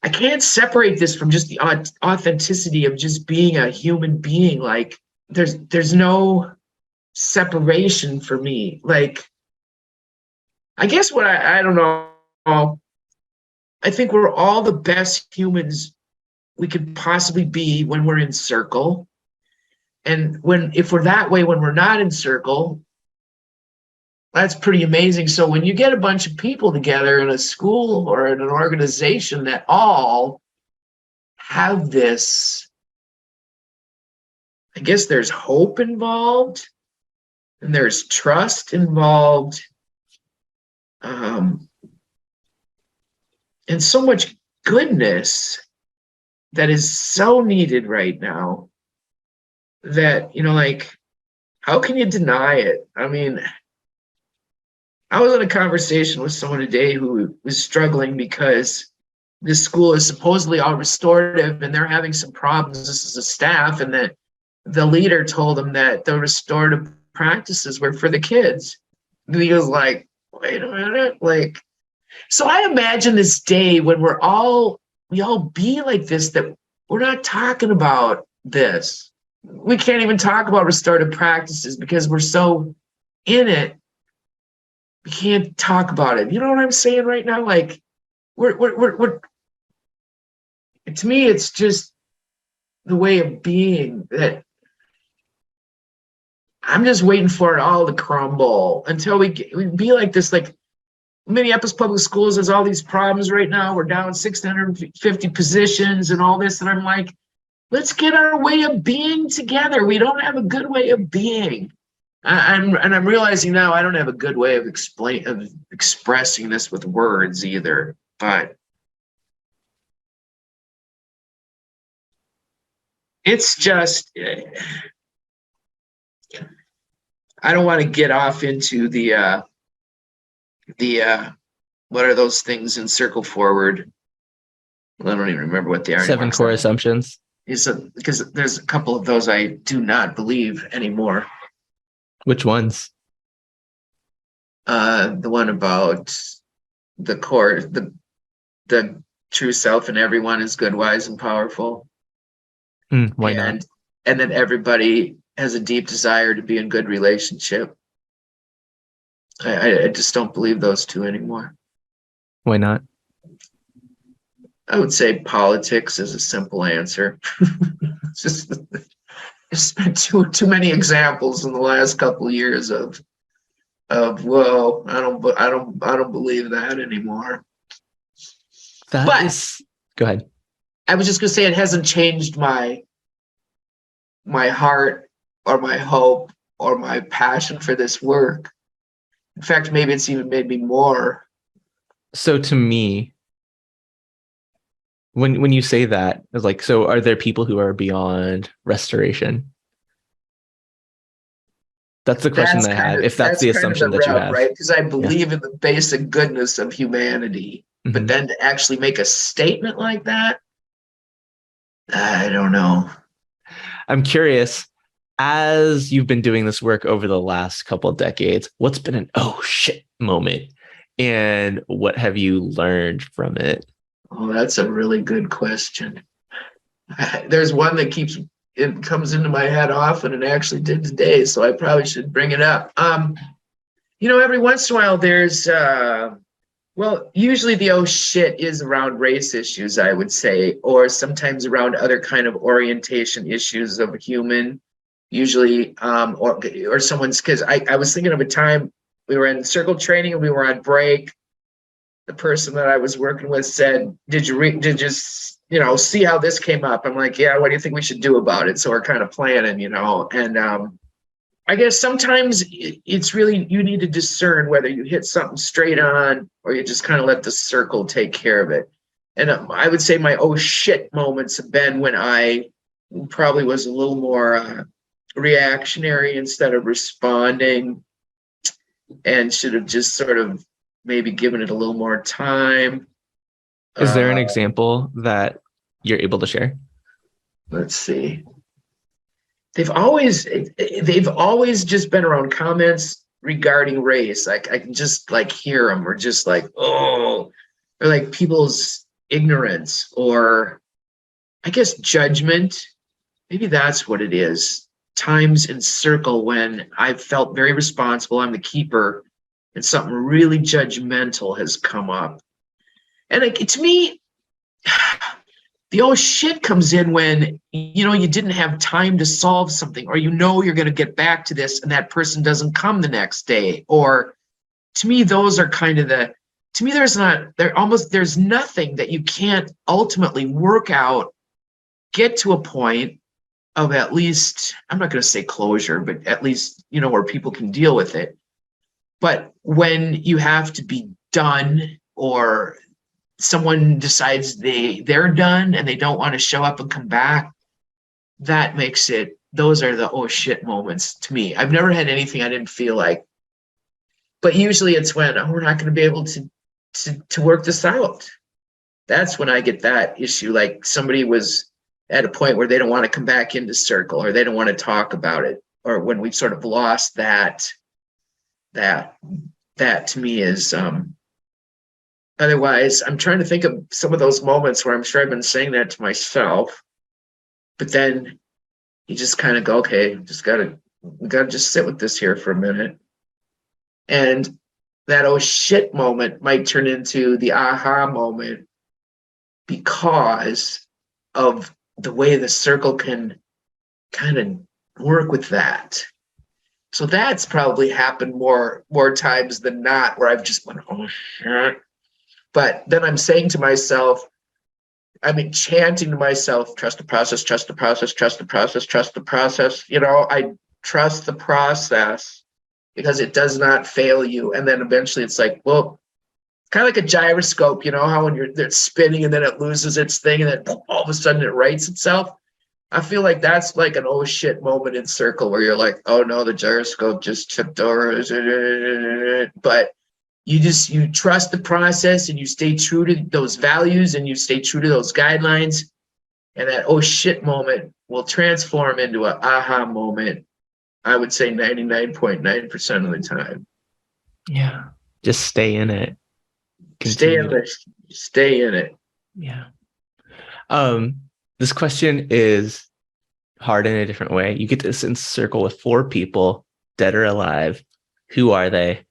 I can't separate this from just the authenticity of just being a human being. Like, there's no separation for me. Like, I guess what I don't know. I think we're all the best humans we could possibly be when we're in circle. And if we're that way when we're not in circle, that's pretty amazing. So when you get a bunch of people together in a school or in an organization that all have this, I guess there's hope involved and there's trust involved, and so much goodness that is so needed right now that, you know, like, how can you deny it? I mean, I was in a conversation with someone today who was struggling because this school is supposedly all restorative and they're having some problems. This is a staff, and that the leader told them that the restorative practices were for the kids. And he was like, wait a minute, like, so I imagine this day when we all be like this, that we're not talking about this. We can't even talk about restorative practices because we're so in it. We can't talk about it. You know what I'm saying right now? Like, we're to me, it's just the way of being that I'm just waiting for it all to crumble until we be like this. Like, Minneapolis Public Schools has all these problems right now. We're down 650 positions and all this. And I'm like, let's get our way of being together. We don't have a good way of being. I'm realizing now I don't have a good way of expressing this with words either. But it's just, I don't want to get off into the what are those things in Circle Forward? Well, I don't even remember what they are. 7 core assumptions. Because there's a couple of those I do not believe anymore. Which ones? The one about the core, the true self in everyone is good, wise, and powerful. Why not? And that everybody has a deep desire to be in good relationship. I just don't believe those two anymore. Why not? I would say politics is a simple answer. Just there's been too many examples in the last couple of years of well, I don't believe that anymore. Go ahead. I was just gonna say it hasn't changed my heart or my hope or my passion for this work. In fact, maybe it's even made me more. So to me, when you say that, it's like, so are there people who are beyond restoration? That's the question I have. If that's the assumption that you have, right? Because I believe in the basic goodness of humanity, but then to actually make a statement like that, I don't know. I'm curious, as you've been doing this work over the last couple of decades, what's been an oh shit moment? And what have you learned from it? Oh, that's a really good question. There's one that it comes into my head often, and actually did today, so I probably should bring it up. Every once in a while there's usually the oh shit is around race issues, I would say, or sometimes around other kind of orientation issues of a human, usually, or someone's, because I was thinking of a time we were in circle training and we were on break. The person that I was working with said, did you see how this came up? I'm like, yeah, what do you think we should do about it? So we're kind of planning, and I guess sometimes it's really, you need to discern whether you hit something straight on or you just kind of let the circle take care of it. And I would say my oh shit moments have been when I probably was a little more reactionary instead of responding, and should have just sort of maybe given it a little more time. Is there an example that you're able to share? Let's see. They've always just been around comments regarding race. Like I can just like hear them, or just like, oh, or like people's ignorance, or I guess judgment. Maybe that's what it is. Times in circle when I felt very responsible, I'm the keeper, and something really judgmental has come up. And to me, the oh shit comes in when you didn't have time to solve something, or you're going to get back to this and that person doesn't come the next day. Or to me, those are kind of there's nothing that you can't ultimately work out, get to a point of at least, I'm not going to say closure, but at least, where people can deal with it. But when you have to be done, or someone decides they're done and they don't want to show up and come back, that makes it, those are the oh shit moments to me. I've never had anything I didn't feel like, but usually it's when we're not going to be able to work this out. That's when I get that issue. Like somebody was at a point where they don't want to come back into circle, or they don't want to talk about it, or when we've sort of lost that to me is, otherwise, I'm trying to think of some of those moments where I'm sure I've been saying that to myself, but then you just kind of go, okay, we gotta just sit with this here for a minute. And that oh shit moment might turn into the aha moment because of the way the circle can kind of work with that. So that's probably happened more times than not, where I've just went, oh shit. But then I'm saying to myself, chanting to myself, trust the process, trust the process, trust the process, trust the process. I trust the process because it does not fail you. And then eventually it's like, well, kind of like a gyroscope, how when it's spinning and then it loses its thing and then all of a sudden it rights itself. I feel like that's like an oh shit moment in Circle where you're like, oh no, the gyroscope just tipped over. But you trust the process and you stay true to those values and you stay true to those guidelines. And that oh shit moment will transform into an aha moment, I would say 99.9% of the time. Yeah. Just stay in it. Stay in it. Yeah. This question is hard in a different way. You get to sit in Circle with 4 people, dead or alive. Who are they?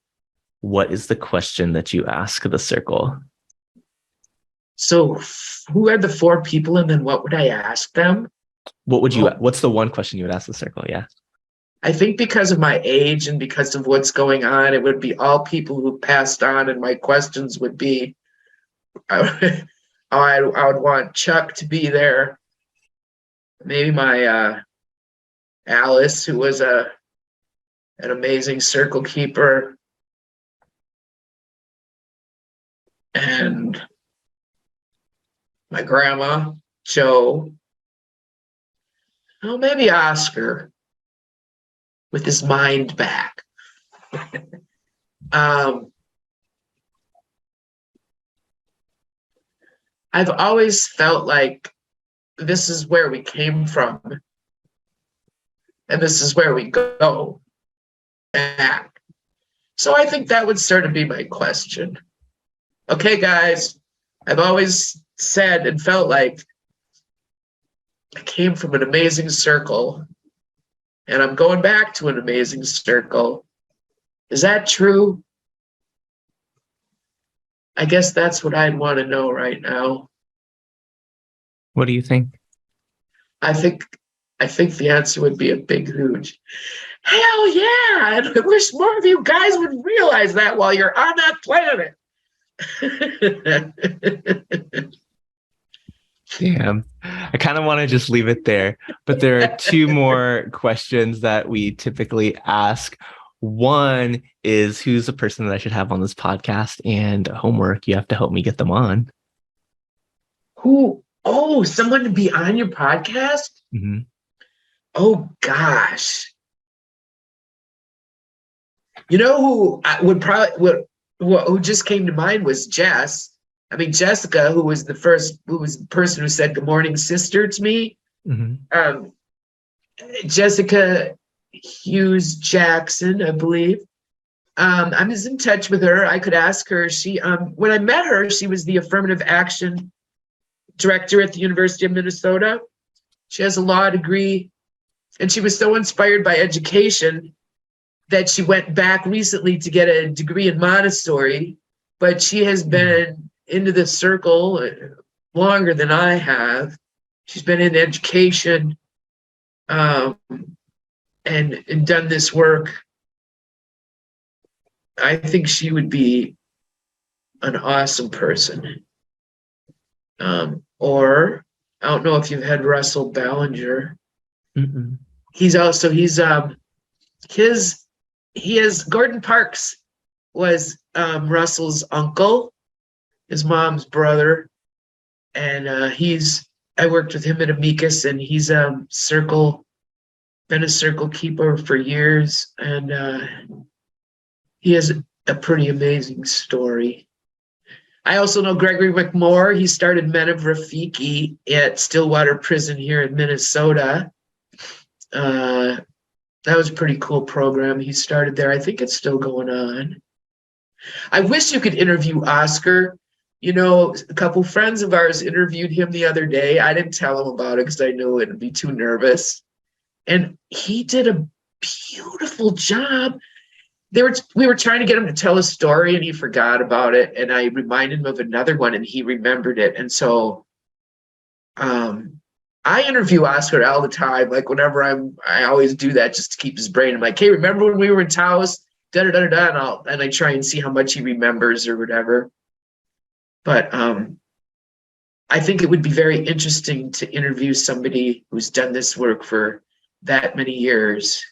What is the question that you ask the Circle? So who are the 4 people and then what would I ask them? What's the one question you would ask the Circle? Yeah. I think because of my age and because of what's going on, it would be all people who passed on, and my questions would be, I would want Chuck to be there. Maybe my Alice, who was an amazing Circle keeper. And my grandma, Joe. Oh, maybe Oscar with his mind back. I've always felt like this is where we came from, and this is where we go back. So I think that would sort of be my question. Okay, guys, I've always said and felt like I came from an amazing Circle, and I'm going back to an amazing Circle. Is that true? I guess that's what I'd want to know right now. What do you think? I think the answer would be a big, huge, hell yeah! And I wish more of you guys would realize that while you're on that planet. Damn. I kind of want to just leave it there, but there are 2 more questions that we typically ask. One is, who's the person that I should have on this podcast? And homework, you have to help me get them on. Who? Oh, someone to be on your podcast? Mm-hmm. Oh, gosh. You know who just came to mind was Jess. Jessica, who was the person who said good morning, sister to me. Mm-hmm. Jessica Hughes Jackson, I believe. I was in touch with her. I could ask her. She, when I met her, she was the affirmative action director at the University of Minnesota. She has a law degree, and she was so inspired by education that she went back recently to get a degree in Montessori, but she has been into the Circle longer than I have. She's been in education and done this work. I think she would be an awesome person. Or I don't know if you've had Russell Ballinger. Mm-mm. Gordon Parks was Russell's uncle, his mom's brother, and I worked with him at Amicus, and he's been a Circle keeper for years, and he has a pretty amazing story. I also know Gregory McMore. He started Men of Rafiki at Stillwater Prison here in Minnesota. That was a pretty cool program he started there. I think it's still going on. I wish you could interview Oscar. A couple friends of ours interviewed him the other day. I didn't tell him about it because I knew it would be too nervous. And he did a beautiful job. We were trying to get him to tell a story, and he forgot about it. And I reminded him of another one, and he remembered it. And so I interview Oscar all the time. Like whenever I always do that just to keep his brain. I'm like, hey, remember when we were in Taos? Da da da da. And I try and see how much he remembers or whatever. But I think it would be very interesting to interview somebody who's done this work for that many years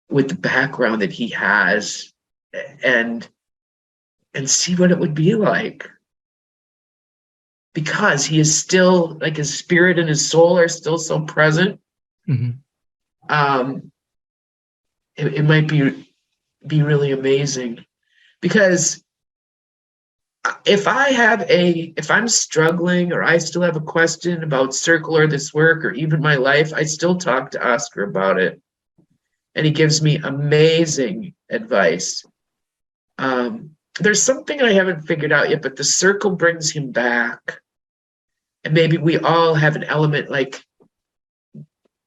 with the background that he has, and see what it would be like. Because he is still, like, his spirit and his soul are still so present. Mm-hmm. It might be really amazing. Because if I'm struggling or I still have a question about Circle or this work or even my life, I still talk to Oscar about it. And he gives me amazing advice. There's something I haven't figured out yet, but the Circle brings him back. And maybe we all have an element, like,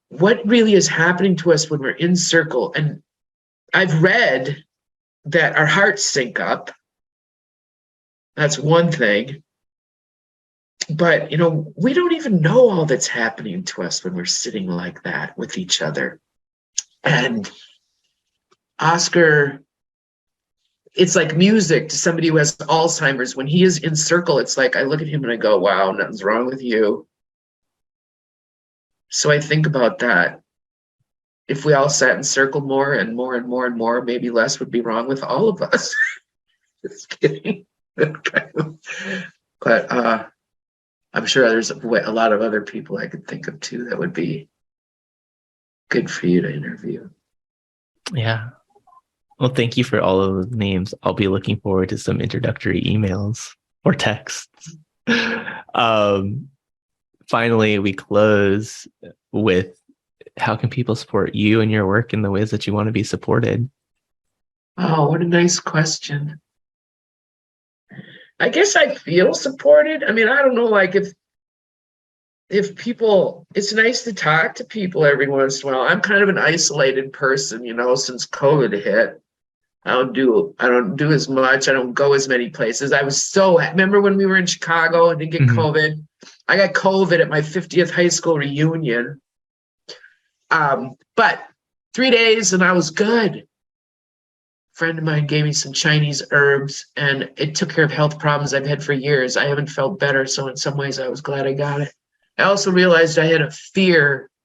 what really is happening to us when we're in Circle? And I've read that our hearts sync up. That's one thing. But, we don't even know all that's happening to us when we're sitting like that with each other. And Oscar, it's like music to somebody who has Alzheimer's. When he is in Circle, it's like I look at him and I go, wow, nothing's wrong with you. So I think about that. If we all sat in Circle more and more and more and more, maybe less would be wrong with all of us. Just kidding. But I'm sure there's a lot of other people I could think of too that would be good for you to interview. Yeah. Well, thank you for all of those names. I'll be looking forward to some introductory emails or texts. Finally, we close with, how can people support you and your work in the ways that you want to be supported? Oh, what a nice question. I guess I feel supported. I mean, I don't know, like if people, it's nice to talk to people every once in a while. I'm kind of an isolated person, since COVID hit. I don't do as much. I don't go as many places. Remember when we were in Chicago and didn't get COVID? I got COVID at my 50th high school reunion. But 3 days and I was good. A friend of mine gave me some Chinese herbs and it took care of health problems I've had for years. I haven't felt better. So in some ways I was glad I got it. I also realized I had a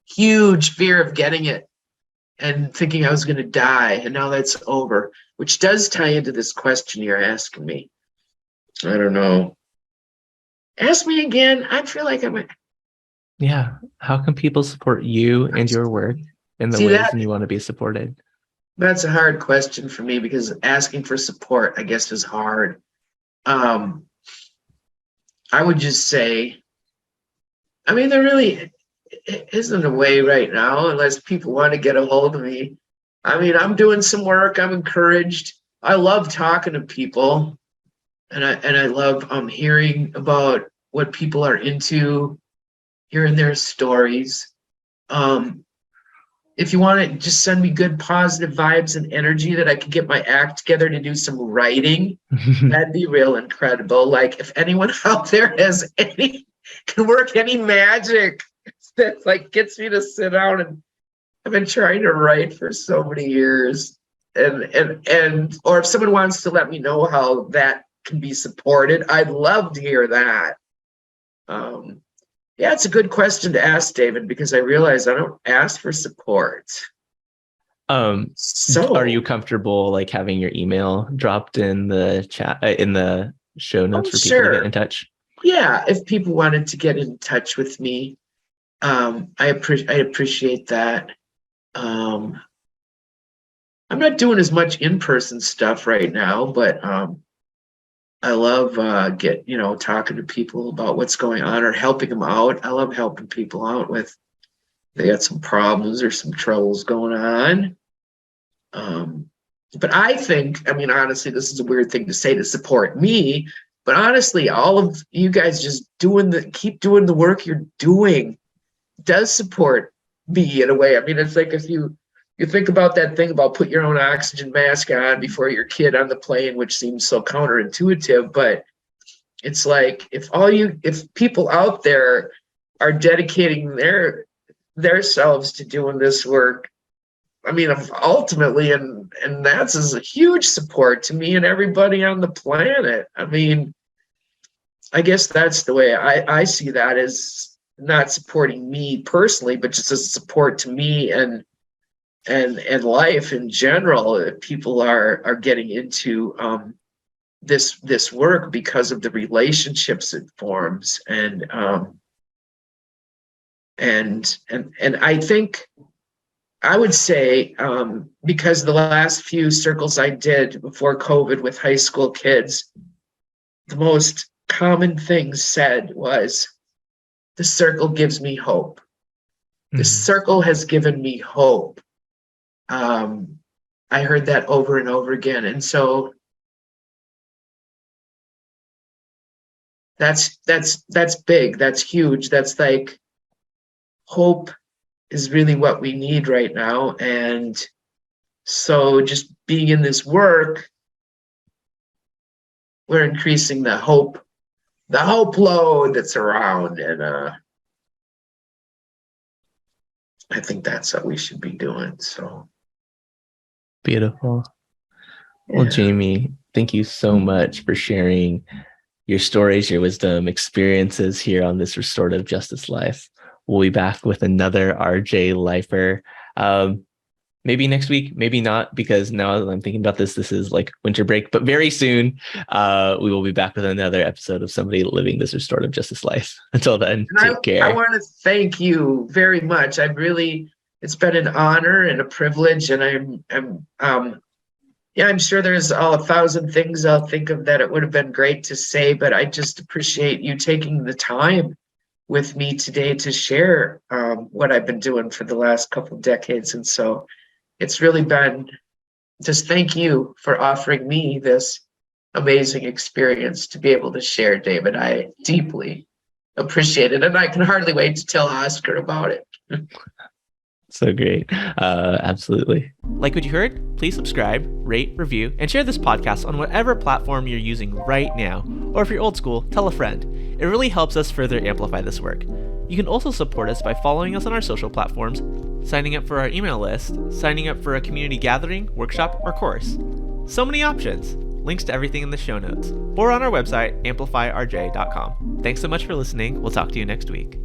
huge fear of getting it and thinking I was going to die. And now that's over, which does tie into this question you're asking me. I don't know. Ask me again. I feel like Yeah. How can people support you and your work in the ways you want to be supported? That's a hard question for me because asking for support, I guess, is hard. I would just say, there really isn't a way right now unless people want to get a hold of me. I'm doing some work. I'm encouraged. I love talking to people, and I love hearing about what people are into, hearing their stories. If you want to just send me good positive vibes and energy that I could get my act together to do some writing, that'd be real incredible. Like if anyone out there can work any magic that like gets me to sit down, and I've been trying to write for so many years, and or if someone wants to let me know how that can be supported, I'd love to hear that. Yeah, it's a good question to ask, David, because I realize I don't ask for support. So are you comfortable like having your email dropped in the chat, in the show notes for people to get in touch? Yeah, if people wanted to get in touch with me, I appreciate that. I'm not doing as much in-person stuff right now, but I love talking to people about what's going on or helping them out. I love helping people out with, they got some problems or some troubles going on. But I think, honestly, this is a weird thing to say to support me, but honestly, all of you guys just keep doing the work you're doing does support me in a way. It's like if you think about that thing about put your own oxygen mask on before your kid on the plane, which seems so counterintuitive, but it's like if people out there are dedicating their selves to doing this work. I mean, ultimately, and that's a huge support to me and everybody on the planet. I mean, I guess that's the way I see that, as not supporting me personally, but just as support to me and life in general. People are getting into this work because of the relationships it forms, and I think I would say, because the last few circles I did before COVID with high school kids, the most common thing said was, the circle gives me hope. The circle has given me hope. I heard that over and over again. And so that's big. That's huge. That's like, hope is really what we need right now. And so just being in this work, we're increasing the hope load that's around. And I think that's what we should be doing. So beautiful. Well, Jamie, thank you so much for sharing your stories, your wisdom, experiences here on this Restorative Justice Life. We'll be back with another RJ Lifer. Maybe next week, maybe not, because now that I'm thinking about this is like winter break, but very soon we will be back with another episode of somebody living this restorative justice life. Until then, take care. I want to thank you very much. It's been an honor and a privilege, and I'm sure there's 1,000 things I'll think of that it would have been great to say, but I just appreciate you taking the time with me today to share what I've been doing for the last couple of decades. And so it's really been just, thank you for offering me this amazing experience to be able to share, David. I deeply appreciate it, and I can hardly wait to tell Oscar about it. So great. Absolutely. Like what you heard? Please subscribe, rate, review, and share this podcast on whatever platform you're using right now. Or if you're old school, tell a friend. It really helps us further amplify this work. You can also support us by following us on our social platforms, signing up for our email list, signing up for a community gathering, workshop, or course. So many options. Links to everything in the show notes, or on our website, amplifyrj.com. Thanks so much for listening. We'll talk to you next week.